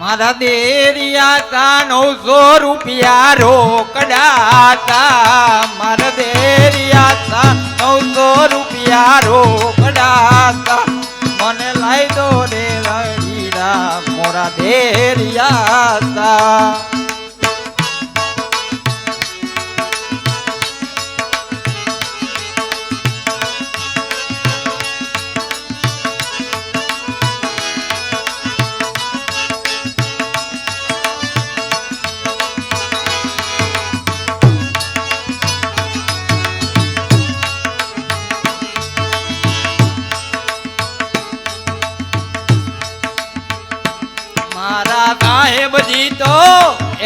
[SPEAKER 1] મારા દેરિયા તા 900 રૂપિયા રોકડા તા. મારા દેરિયા તા 900 રૂપિયા રોકડા તા. મને લાઈ દો રે લડીરા મોરા દેરિયા તા.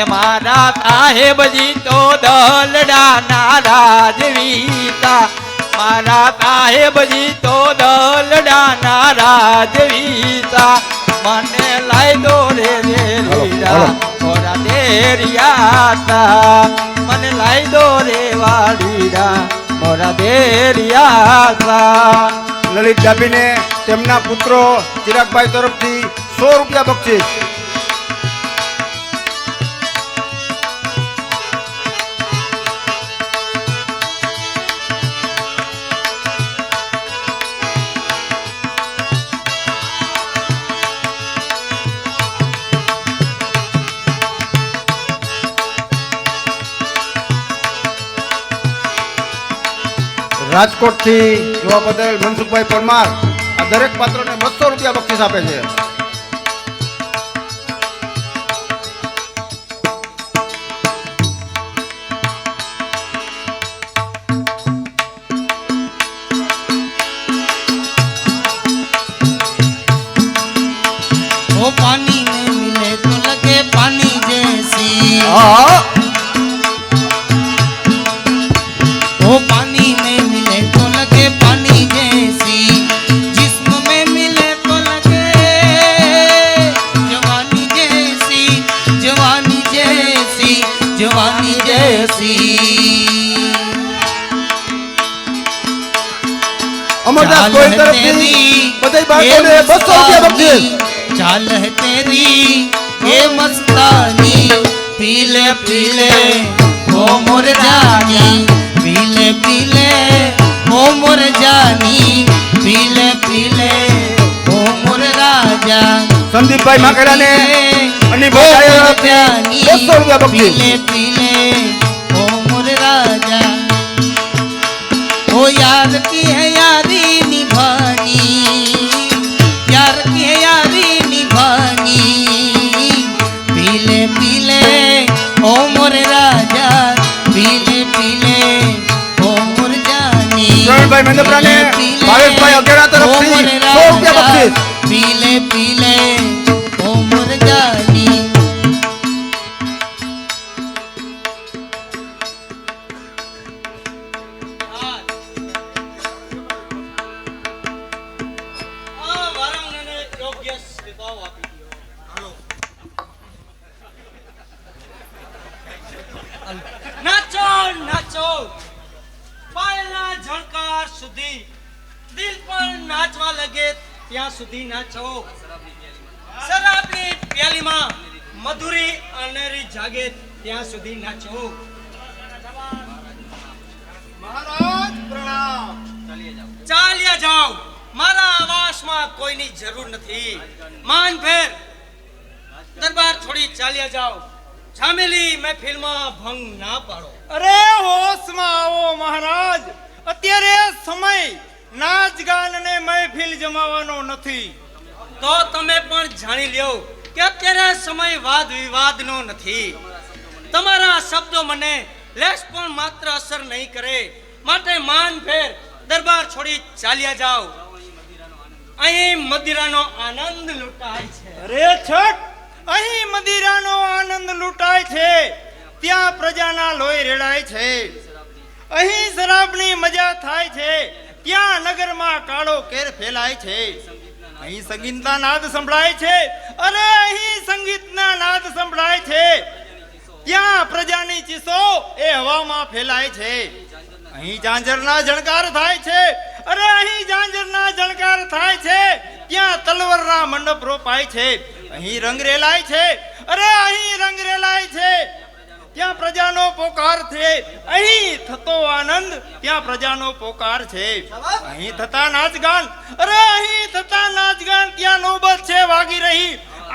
[SPEAKER 1] મારા સાહેબજી તો દલડાના રાજવીતા. મારા સાહેબજી તો દલડાના રાજવીતા. મને લાઈ દો રે લીરા મોરા દેરિયા તા. મને લાઈ દો રે વાડીરા મોરા દેરિયા તા.
[SPEAKER 2] લલિત ડાભીને તેમના પુત્રો ચિરાગભાઈ તરફથી 100 રૂપિયા બક્ષિસ. રાજકોટથી જોવા બદલ મનસુખભાઈ પરમાર આ દરેક પાત્રને 200 રૂપિયા બક્ષિસ આપે છે.
[SPEAKER 3] वो पानी में मिले तो लगे पानी जैसी,
[SPEAKER 2] હા
[SPEAKER 3] वो पानी में मिले तो लगे पानी जैसी, जिस्म में मिले तो लगे जवानी जैसी, जवानी जैसी, जवानी जैसी।
[SPEAKER 2] અમરદાસ કોઈ તરફથી બધાય બાળકોને 200 રૂપિયા બક્ષિસ.
[SPEAKER 3] चाल है तेरी ये मस्तानी, पीले पीले ओ मोर जानी, पीले पीले ओ मोर जानी, पीले पीले ओ मोर राजा।
[SPEAKER 2] સંદીપભાઈ માકડાને અનિભાઈ તરફથી 200 રૂપિયા બક્ષિસ.
[SPEAKER 3] पीले पीले ओ मोर राजा। ओ यार की है यारी निभानी, यार की है यारी निभानी, पीले पीले ओ मोर राजा, पीले पीले ओ मोर जानी,
[SPEAKER 2] શરણભાઈ મંદપરાને ભાવેશભાઈ અગેરા તરફથી 100 રૂપિયા બક્ષિસ.
[SPEAKER 3] पीले पीले ओ मोर जानी।
[SPEAKER 5] આ વારાંગણાને યોગ્ય સ્વીકારો આપી દ્યો. નાચો નાચો પાયલના ઝણકાર સુધી, દિલ પર નાચવા લગે ત્યાં સુધી નાચો. શરાબની પ્યાલીમાં મધુરી અનેરી જાગે ત્યાં સુધી નાચો.
[SPEAKER 4] મહારાજ પ્રણામ.
[SPEAKER 5] ચાલ્યા જાઓ, મારા આવાસમાં કોઈની જરૂર નથી. માનભેર દરબાર છોડી ચાલ્યા જાઓ. જામેલી મહેફિલમાં ભંગ ના પાડો.
[SPEAKER 4] અરે હોશમાં આવો મહારાજ. અત્યારે સમય નાચ ગાન અને મહેફિલ જમાવાનો નથી.
[SPEAKER 5] તો તમે પણ જાણી લ્યો કે અત્યારે સમય વાદ વિવાદનો નથી. તમારા શબ્દો મને લેશ પણ માત્ર અસર નહીં કરે. માટે માનભેર દરબાર છોડી ચાલ્યા જાઓ. અહીં મદિરાનો આનંદ લૂંટાય છે.
[SPEAKER 4] અરે છઠ, અહીં મદિરાનો આનંદ લૂંટાય છે, ત્યાં પ્રજાના લોહી રેડાય છે. અહીં શરાબની મજા થાય છે, ત્યાં નગરમાં કાળો કેર ફેલાય છે. અહીં સંગીતના નાદ સંભળાય છે, અરે અહીં સંગીતના નાદ સંભળાય છે, ત્યાં પ્રજાની ચીસો એ હવામાં ફેલાય છે. અહીં ઝાંઝરના ઝણકાર થાય છે, અરે અહીં ઝાંઝરના ઝણકાર થાય છે, ત્યાં તલવારના મંડપ રોપાય છે. અહીં રંગ રેલાય છે, અરે અહીં રંગ રેલાય છે, ત્યાં પ્રજાનો પોકાર છે. અહીં થતો આનંદ, ત્યાં પ્રજાનો પોકાર છે. અહીં થતા નાચગાન, અરે અહીં થતા નાચગાન, ત્યાં નોબત છે વાગી રહી.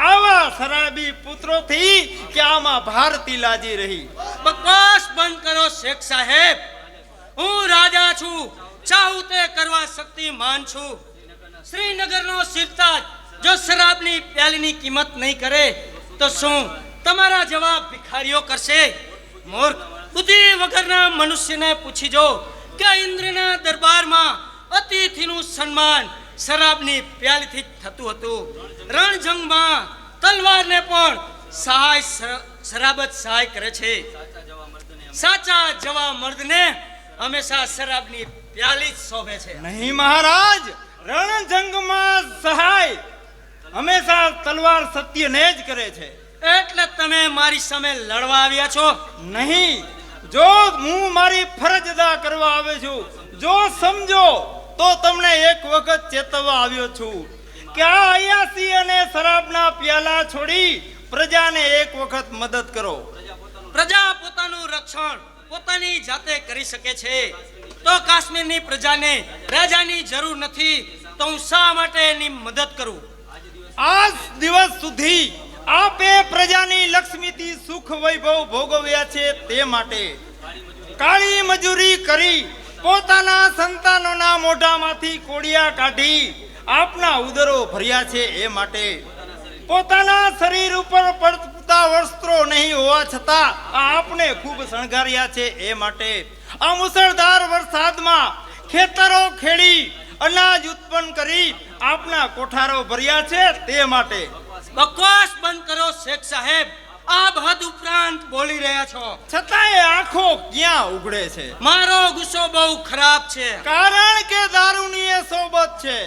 [SPEAKER 4] આવા શરાબી પુત્રોથી ક્યાંમાં ભારતી લાજી રહી.
[SPEAKER 5] બકવાસ બંધ કરો શેખ સાહેબ. હું રાજા છું, ચાહું તે કરવા શક્તિમાન છું. શ્રીનગરનો સિરતાજ જો શરાબની પ્યાલીની કિંમત નહીં કરે તો શું તમારા જેવા ભિખારીઓ કરશે? મૂર્ખ, બુદ્ધિ વગરના મનુષ્યને પૂછી જો કે ઇન્દ્રના દરબારમાં અતિથિનું સન્માન શરાબની પ્યાલીથી જ થતું હતું. રણજંગમાં તલવારને પણ શરાબ જ સહાય કરે છે. સાચા જવા મર્દને હંમેશા શરાબની પ્યાલી જ શોભે છે.
[SPEAKER 4] નહીં મહારાજ, રણજંગમાં સહાય હંમેશા તલવાર સત્યને જ કરે છે.
[SPEAKER 5] એટલે તમે મારી સામે લડવા આવ્યા છો?
[SPEAKER 4] નહીં, જો હું મારી ફરજ અદા કરવા આવ્યો છું. જો સમજો તો તમને એક વખત ચેતવવા આવ્યો છું કે આ અયાસી અને શરાબના પ્યાલા છોડી પ્રજાને એક વખત મદદ કરો.
[SPEAKER 5] પ્રજા પોતાનું રક્ષણ પોતાની જાતે કરી શકે છે, તો કાશ્મીરની પ્રજાને રાજાની જરૂર નથી, તો હું શા માટે એની મદદ કરું?
[SPEAKER 4] આજ દિવસ સુધી આપે પ્રજાની લક્ષ્મીથી સુખ વૈભવ ભોગવ્યા છે, તે માટે કાળી મજૂરી કરી પોતાના સંતાનોના મોઢામાંથી કોડિયા કાઢી આપના ઉદરો ભર્યા છે એ માટે, પોતાના શરીર ઉપર પડતા વસ્ત્રો નહીં હોવા છતાં આપને ખૂબ શણગાર્યા છે એ માટે, આ મુસળધાર વરસાદમાં ખેતરો ખેડી અનાજ ઉત્પન્ન કરી આપના કોઠારો ભર્યા છે તે માટે.
[SPEAKER 5] બકવાસ બંધ કરો શેખ સાહેબ, આપ હદ ઉપરાંત બોલી રહ્યા છો.
[SPEAKER 4] છતાંય આંખો ક્યાં ઉઘડે છે?
[SPEAKER 5] મારો ગુસ્સો બહુ ખરાબ છે,
[SPEAKER 4] કારણ કે દારૂની એ સોબત છે.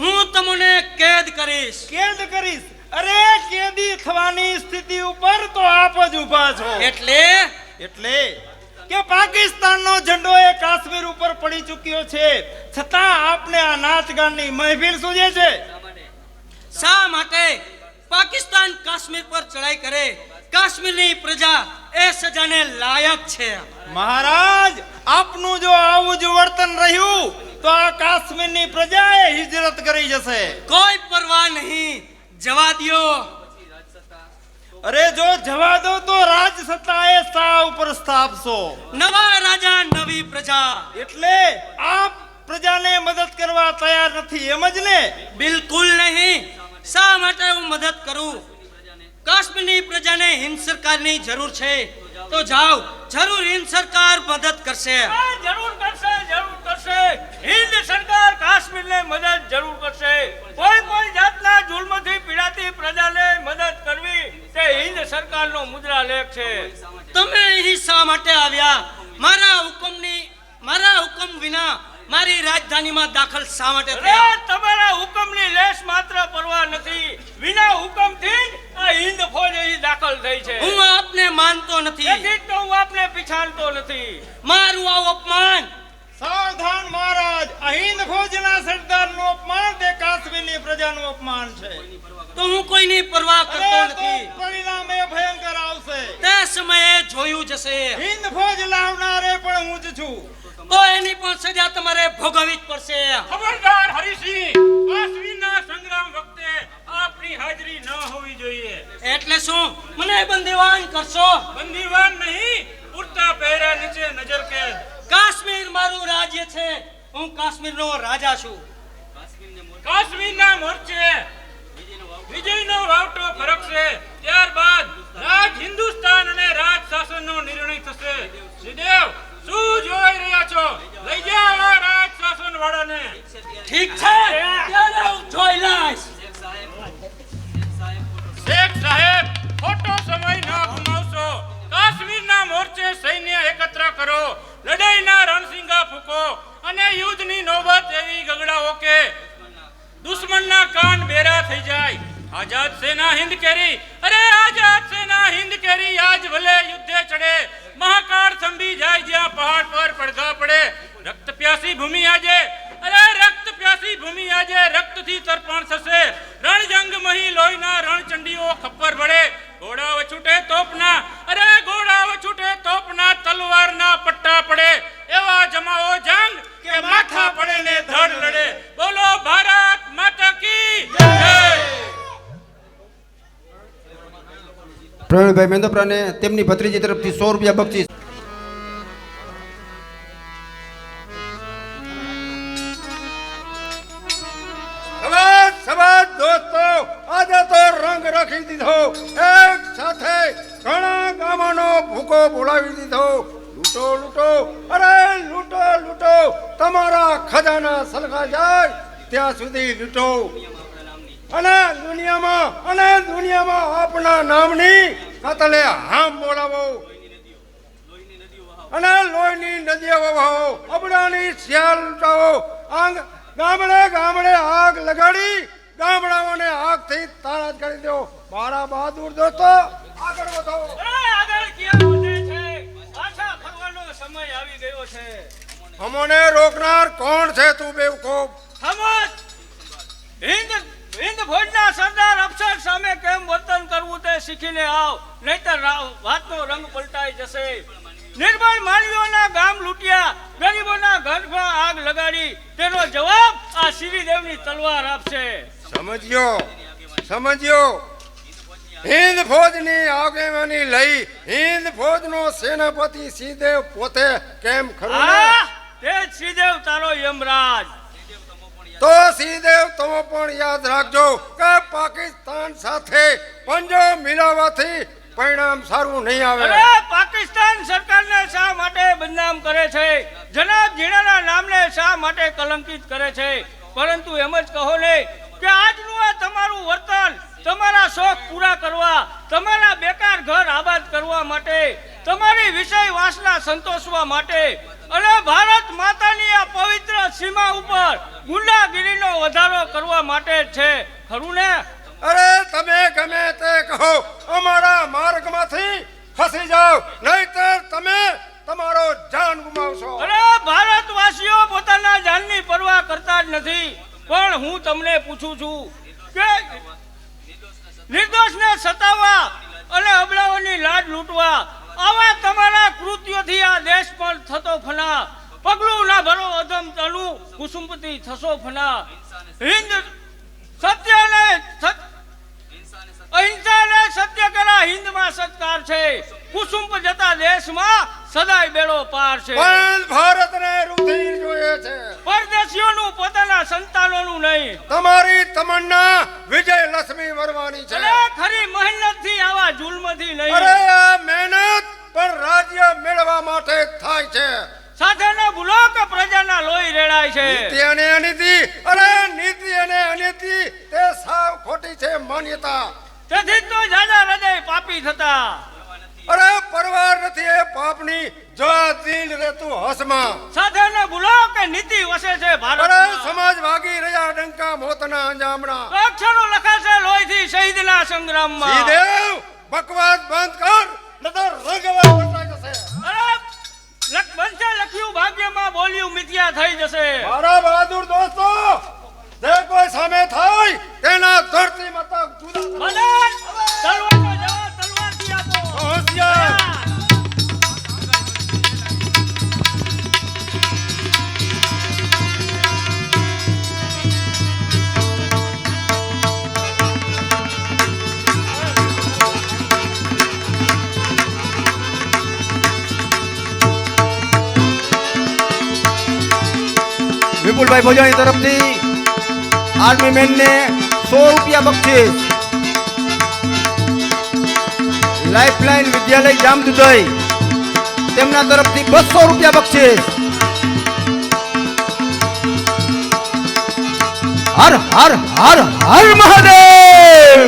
[SPEAKER 5] હું તમને કેદ કરીશ.
[SPEAKER 4] કેદ કરીશ? અરે કેદી થવાની સ્થિતિ ઉપર તો આપ જ ઊભા છો. એટલે કે પાકિસ્તાનનો ઝંડો એ કાશ્મીર ઉપર પડી ચૂક્યો છે, છતાં આપને આ નાચગાનની મહેફિલ સૂજે છે.
[SPEAKER 5] શા માટે પાકિસ્તાન કાશ્મીર પર ચડાઈ કરે? કાશ્મીરની પ્રજા એ સજાને લાયક છે.
[SPEAKER 4] મહારાજ, આપનું જો આવું જ વર્તન રહ્યું તો આ કાશ્મીરની પ્રજાએ હિજરત કરી જશે.
[SPEAKER 5] કોઈ પરવા નહીં, જવા દ્યો.
[SPEAKER 4] અરે જો જવા દો તો રાજ સત્તાએ શા ઉપર સ્થાપશો?
[SPEAKER 5] નવા રાજા નવી પ્રજા.
[SPEAKER 4] એટલે આપ પ્રજાને મદદ કરવા તૈયાર નથી એમ જ ને?
[SPEAKER 5] બિલકુલ નહીં. શા માટે હું મદદ કરું? કાશ્મીરની પ્રજાને હિન્દ સરકારની જરૂર છે તો જાઓ, જરૂર હિન્દ સરકાર મદદ કરશે.
[SPEAKER 7] જરૂર કરશે, જરૂર કરશે. હિન્દ સરકાર કાશ્મીરને મદદ જરૂર કરશે. કોઈ જાતના જુલ્મથી પીડાતી પ્રજાને મદદ કરવી તે હિન્દ સરકારનો મુદ્રા લેખ છે.
[SPEAKER 5] તમે અહીં શા માટે આવ્યા? મારા હુકમ વિના મારી રાજધાનીમાં દાખલ શા માટે થયા?
[SPEAKER 7] તમારા હુકમની લેશ માત્ર પરવા નથી. વિના હુકમથી આ હિન્દ ફૌજ અહીં દાખલ થઈ છે.
[SPEAKER 5] હું આપને માનતો નથી,
[SPEAKER 7] તેથી જ તો હું આપને પીછાણતો નથી.
[SPEAKER 5] મારું આ અપમાન.
[SPEAKER 4] સાવધાન મહારાજ, આ હિન્દ ફૌજના સરદારનું અપમાન તે કાશ્મીરની પ્રજાનું અપમાન છે.
[SPEAKER 5] તો હું કોઈની પરવા કરતો
[SPEAKER 4] અરે તો
[SPEAKER 5] નથી.
[SPEAKER 4] પરિણામ એ ભયંકર આવશે.
[SPEAKER 5] તે સમયે જોયું જશે.
[SPEAKER 4] હિન્દ ફૌજ લાવનારે પણ હું જ છું.
[SPEAKER 5] તો એની પણ સજા તમારે ભોગવવી જ પડશે.
[SPEAKER 6] ખબરદાર હરિસિંહ, કાશ્મીરના સંગ્રામ વખતે આપની હાજરી ન હોવી જોઈએ.
[SPEAKER 5] એટલે શું મને બંદીવાન કરશો?
[SPEAKER 6] બંદીવાન નહીં, પૂરતા પહેરા નીચે નજર કેદ.
[SPEAKER 5] કાશ્મીર મારું રાજ્ય છે, હું કાશ્મીરનો રાજા છું.
[SPEAKER 6] કાશ્મીરના મોરચે વિજયનો વાવટો ફરક છે. ત્યારબાદ રાજ હિન્દુસ્તાન અને રાજ શાસનનો નિર્ણય થશે. શ્રીદેવ, શું જોઈ રહ્યા છો? લઈ જાઓ આ રાજ શાસન વાળાને.
[SPEAKER 5] ઠીક છે, ત્યારે હું જોઈ લઈશ.
[SPEAKER 6] શેખ સાહેબ, ખોટો સમય ન ગુમાવશો. કાશ્મીરના મોરચે સૈન્ય એકત્ર કરો, લડાઈના રણસિંગા ફૂંકો અને યુદ્ધની નોબત એવી ગગડાવો કે દુશ્મનના કાન બેરા થઈ જાય. આઝાદ સેના હિન્દ કેરી, અરે આઝાદ સેના હિન્દ કેરી આજ ભલે યુદ્ધે ચડે, મહાકાળ થંભી જાય જ્યાં પહાડ પર પડઘા પડે. રક્ત પ્યાસી ભૂમિ આજે, અરે રક્ત પ્યાસી ભૂમિ આજે રક્તથી તર્પણ થશે. રણજંગ મહી લોહીના રણચંડીઓ ખપ્પર ભળે. ઘોડા વછૂટે તોપના, અરે ઘોડા વછૂટે તોપના, તલવારના પટ્ટા પડે. એવા જમાઓ જંગ કે માથા પડે ને ધડ લડે. બોલો ભારત માતા કી જય.
[SPEAKER 2] પ્રવીણભાઈ મેંદોપરાને તેમની ભત્રીજી તરફથી 100 રૂપિયા બક્ષિસ. સવાજ દોસ્તો, આજે તો રંગ રાખી દીધો. એક સાથે ઘણા ગામોનો ભૂકો બોલાવી દીધો. લૂંટો લૂંટો, અરે લૂંટો લૂંટો, તમારા ખજાના સલગા જાય ત્યાં સુધી લૂંટો. અને દુનિયામાં આપના નામની કાતલે હામ બોલાવો. અને લોહીની નદીઓ વહાવો, અબડાની શિયાળ લૂંટાવો. ગામડે ગામડે આગ લગાડી ગામડાઓને આગથી તારાજ કરી દો. મારા બહાદુર દોસ્તો, આગળ વધો.
[SPEAKER 7] આગળ ક્યાં વધે છે? પાછા ફરવાનો સમય આવી ગયો છે.
[SPEAKER 2] અમોને રોકનાર કોણ છે? તું બેવકૂફ.
[SPEAKER 7] સમજ, હિન્દ ફૌજના સરદાર અફસર સામે કેમ વર્તન કરવું તે શીખીને આવ, નહીતર વાતનો રંગ પલટાઈ જશે. નિર્બળ માનવીઓના ગામ લૂંટ્યા, ગરીબોના ઘરમાં આગ લગાડી, તેનો જવાબ આ શ્રીદેવની તલવાર આપશે.
[SPEAKER 2] સમજ્યો. હિન્દ ફૌજની આગેવાની લઈ હિન્દ ફૌજનો સેનાપતિ સિંહદેવ પોતે કેમ ખરું ને?
[SPEAKER 5] હા તે જ શ્રીદેવ તારો યમરાજ.
[SPEAKER 2] તો સિંહદેવ તમે પણ યાદ રાખજો કે પાકિસ્તાન સાથે પંજો મિલાવવાથી પરિણામ સારું નહીં આવે.
[SPEAKER 5] અરે પાકિસ્તાન સરકારને શા માટે બદનામ કરે છે? જનાબ જીણાના નામને શા માટે કલંકિત કરે છે? પરંતુ એમ જ કહો ને કે આજનું આ તમારું વર્તન તમારા શોખ પૂરા કરવા, તમારા બેકાર ઘર આબાદ કરવા માટે, તમારી વિષય વાસના સંતોષવા માટે અને ભારત માતાની આ પવિત્ર સીમા ઉપર ગુંડાગીરીનો વધારો કરવા માટે જ છે, ખરું ને?
[SPEAKER 2] અરે તમે ગમે તે કહો, અમારા માર્ગમાંથી ખસી જાઓ, નહીંતર તમે તમારો જાન ગુમાવશો.
[SPEAKER 5] અરે ભારતવાસીઓ પોતાના જાનની પરવા કરતા જ નથી. પણ હું તમને પૂછું છું કે નિર્દોષને સતાવવા અને અબલાઓની લાડ લૂંટવા આવા તમારા કૃત્યોથી આ દેશ પણ થતો ફના. પગલું ના ભરો અધમ તનુ કુસુમપતિ થશો ફના. હિન્દ સત્યને અહિંસાને સત્ય કરા હિન્દમાં સત્કાર છે. કુસુમ જતા દેશમાં સદાય બેડો પાર છે.
[SPEAKER 2] પણ ભારતને રુધિર જોઈએ છે,
[SPEAKER 5] પરદેશીઓનું પોતાના સંતાનોનું નહીં.
[SPEAKER 2] તમારી તમન્ના વિજય લક્ષ્મી વરવાની છે.
[SPEAKER 5] અરે ખરી મહેનતથી આવા જુલ્મથી નહીં.
[SPEAKER 2] અરે આ મહેનત પણ રાજ્ય મેળવવા માટે થાય છે.
[SPEAKER 5] સાથે ન ભૂલો કે પ્રજાના લોહી રેડાય છે.
[SPEAKER 2] નીતિ અને અનીતિ, અરે નીતિ અને અનીતિ તે સાવ ખોટી છે માન્યતા.
[SPEAKER 5] તેથી જ તો જાજા હૃદય પાપી થતા.
[SPEAKER 2] અરે પરવાર નથી એ પાપની, જો આ દિલ રહેતું હસમાં.
[SPEAKER 5] સાથે ન ભૂલો કે નીતિ વસે છે
[SPEAKER 2] અરે
[SPEAKER 5] ભારતમાં.
[SPEAKER 2] સમાજ ભાગી રહ્યા ડંકા મોતના અંજામણા.
[SPEAKER 5] અક્ષરો લખાશે લોહીથી શહીદના સંગ્રામમાં.
[SPEAKER 2] સિંહદેવ બકવાસ બંધ કર, નતર રંગવા વરસાઈ જશે.
[SPEAKER 5] અરે બનશે લખ્યું ભાગ્યમાં, બોલ્યું મિથ્યા થઈ જશે.
[SPEAKER 2] મારા બહાદુર દોસ્તો, જે કોઈ સામે થાય તેના ધરતી મતક જુદા કરો.
[SPEAKER 5] બદલ તલવારનો જવાબ તલવારથી આપો.
[SPEAKER 2] હોશિયાર.
[SPEAKER 9] વિપુલભાઈ ભોજાણી તરફથી આર્મી મેનને 100 રૂપિયા બક્ષિસ. લાઇફલાઇન વિદ્યાલય જામદુધઈ તેમના તરફથી 200 રૂપિયા બક્ષિસ. હર હર હર હર મહાદેવ.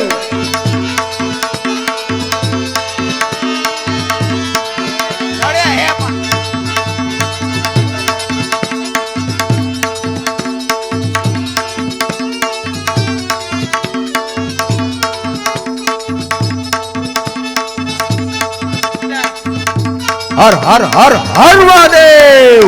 [SPEAKER 9] હર હર હર હર મહાદેવ.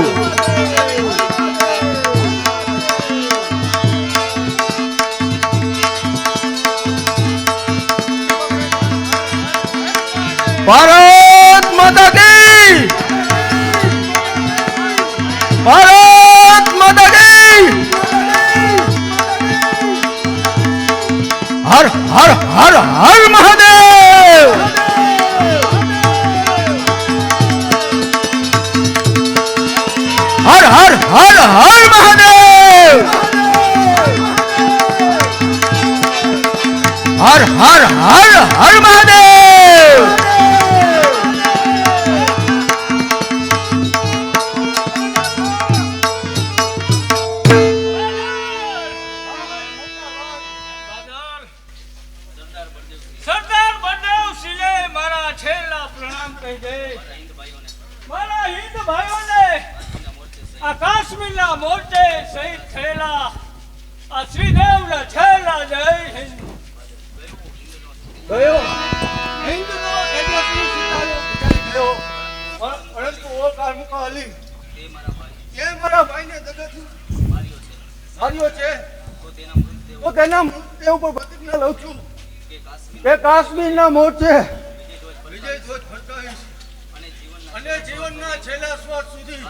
[SPEAKER 9] ભારત માતા કી, ભારત માતા કી. હર હર હર હર મહાદેવ. હર હર હર હર મહાદેવ. હર હર હર હર મહાદેવ.
[SPEAKER 5] સરદાર બળદેવ સિંહે મારા છેલ્લા પ્રણામ કહી દે. મારા હિન્દ ભાઈઓને આ કાશ્મીરના મોરચે શહીદ થયેલા આ શ્રીદેવના છેલ્લા જય હિન્દ.
[SPEAKER 2] હિન્દનો તેજસ્વી સિતારો વિજય થયો, પરંતુ ઓ કારમુકા અલી, જે મારા ભાઈને દગાથી માર્યો છે, તો તેના મૃતદેહ ઉપર પ્રતિજ્ઞા લઉં છું કે કાશ્મીરના મોરચે વિજય ધ્વજ ફરકાવીશ અને જીવનના છેલ્લા શ્વાસ સુધી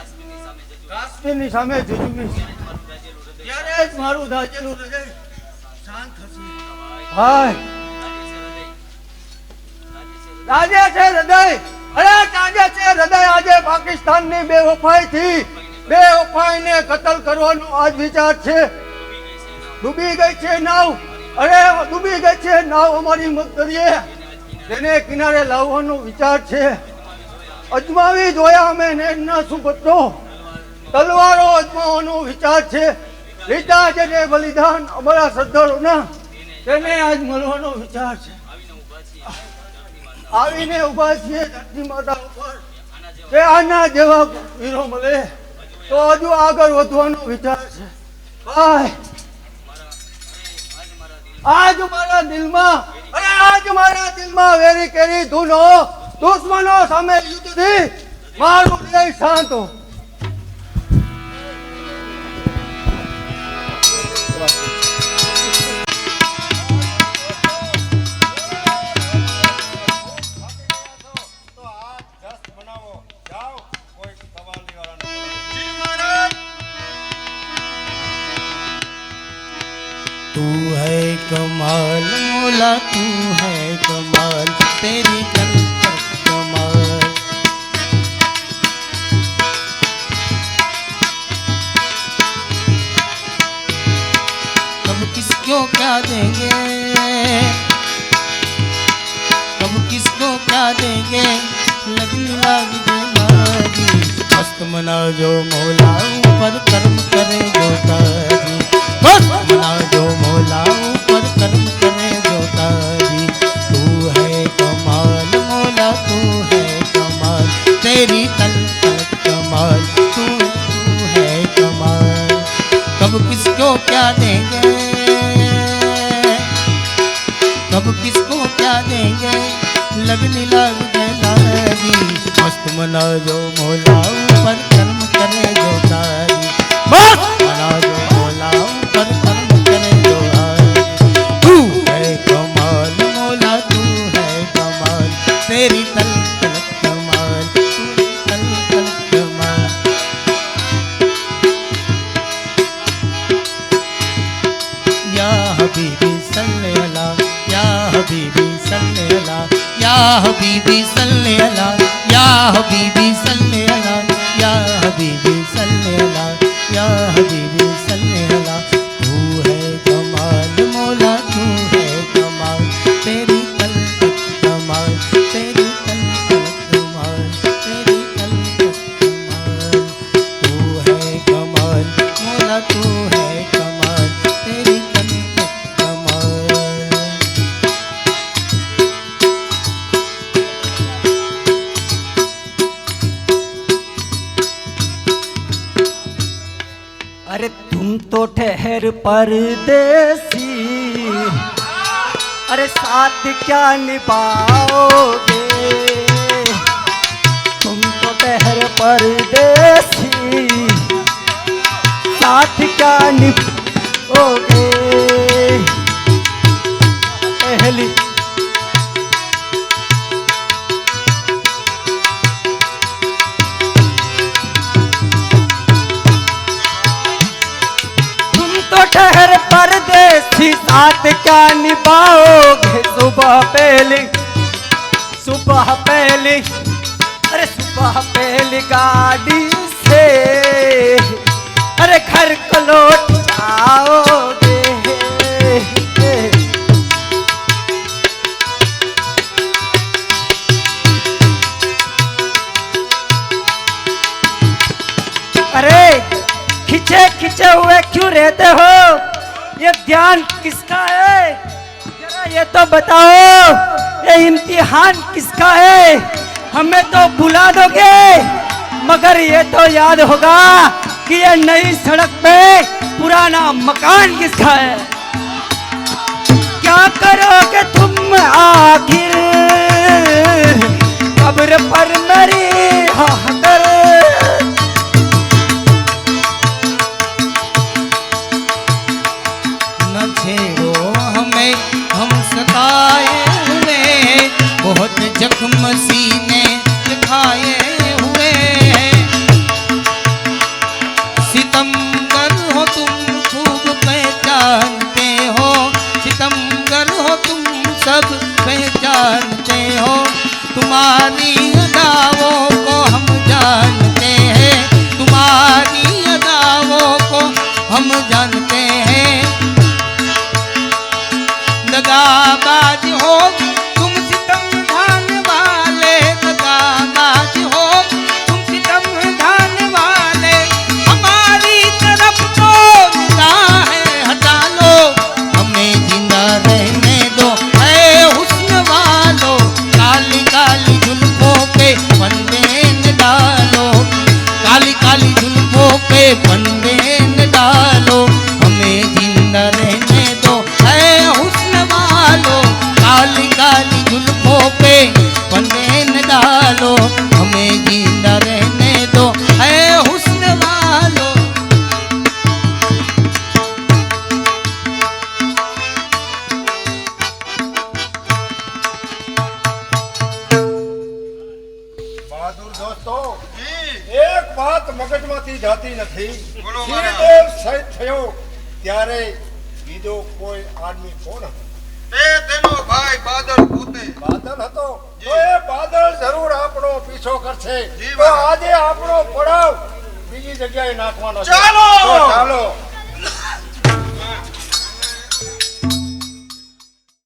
[SPEAKER 2] કાશ્મીરની સામે ઝઝૂમીશ. ત્યારે જ મારું દાજેલું હૃદય શાંત થશે. હાય તાજે છે હૃદય, અરે તાજે છે હૃદય. આજે પાકિસ્તાનની બેવફાઈને કતલ કરવાનો આજ વિચાર છે. ડૂબી ગઈ છે નાવ, અરે ડૂબી ગઈ છે નાવ અમારી મગદરીએ. તેને કિનારે લાવવાનો વિચાર છે. અજમાવી જોયા અમે ને ના શું બદલો. તલવારો અજમાવવાનો વિચાર છે. લીધા જેને બલિદાન અમારા સરદારોના, તેને આજ મળવાનો વિચાર છે. આવીને ઉભા છીએ ધરતી માતા ઉપર કે આના જેવા વીરો મળે તો હજુ આગળ વધવાનો વિચાર છે. ભાઈ આજ મારા દિલમાં વેરી કેરી ધૂનો, દુશ્મનો સામે યુદ્ધથી મારું હૃદય શાંત હો.
[SPEAKER 3] तू है कमाल मौला, तू है कमाल, तेरी जन्नत कमाल. कब किसको क्या देंगे, कब किसको क्या देंगे, लगनी लाग जी. मस्त मना जो मौला ऊपर कर्म करे जो ताजी. मस्त मना जो मौला ऊपर कर्म करे जो ताजी. तू है कमाल मौला, तू है कमाल, तेरी तलत कमाल. तू है कमाल. कब किसको क्या देंगे, कब किसको क्या देंगे, लगनी लाग जी. मस्त मना जो मौला ऊपर कर्म करे जो तारी. मस्त मना जो मौला ऊपर कर्म करे जो तारी. तू है कमाल मौला, तू है कमाल, तेरी तल तल कमाल. तू तल तल कमाल. या हबीबी सल्ले अला, या हबीबी सल्ले अला, या हबीबी सल्ले अला, या हबीबी सल्ले अला, या हबीबी सल्ले अला, या हबीबी सल्ले अला. तू है कमाल मौला, तू है कमाल, तेरी तलत कमाल, तेरी तलत कमाल, तेरी तलत कमाल. तू है कमाल मौला, तू है कमाल, तेरी तलत कमाल.
[SPEAKER 1] अरे तुम तो ठहर परदेसी, अरे साथ क्या निभाओगे. तुम तो ठहर परदेसी, साथ क्या निभाओगे. पहली ठहर परदेसी, साथ क्या निभाओगे. सुबह पहली, अरे सुबह पहली गाड़ी से, अरे घर को लौट आओगे. अरे खिंचे खिंचे हुए क्यों रहते हो, ये ध्यान किसका है, जरा ये तो बताओ. ये इम्तिहान किसका है, हमें तो भुला दोगे मगर ये तो याद होगा कि ये नई सड़क पे पुराना मकान किसका है. क्या करोगे तुम आखिर, कब्र पर मेरी हाकर.
[SPEAKER 3] छेड़ो हमें, हम सताए हुए, बहुत जख्म सीने दिखाए हुए. सितमगर हो तुम खूब पहचानते हो, सितमगर हो तुम सब पहचानते हो.
[SPEAKER 2] વાત મગજમાંથી જાતી નથી.
[SPEAKER 4] બોલો
[SPEAKER 2] શ્રીદેવ શહીદ થયો ત્યારે બીજો કોઈ આદમી કોણ હતો?
[SPEAKER 4] તેનો ભાઈ બાદલ પોતે.
[SPEAKER 2] બાદલ હતો. તો એ બાદલ જરૂર આપણો પીછો કરશે.
[SPEAKER 4] જી
[SPEAKER 2] તો
[SPEAKER 4] મહારાજ.
[SPEAKER 2] આજે આપણો પડાવ બીજી જગ્યાએ નાખવાનો છે.
[SPEAKER 4] ચાલો!
[SPEAKER 2] તો ચાલો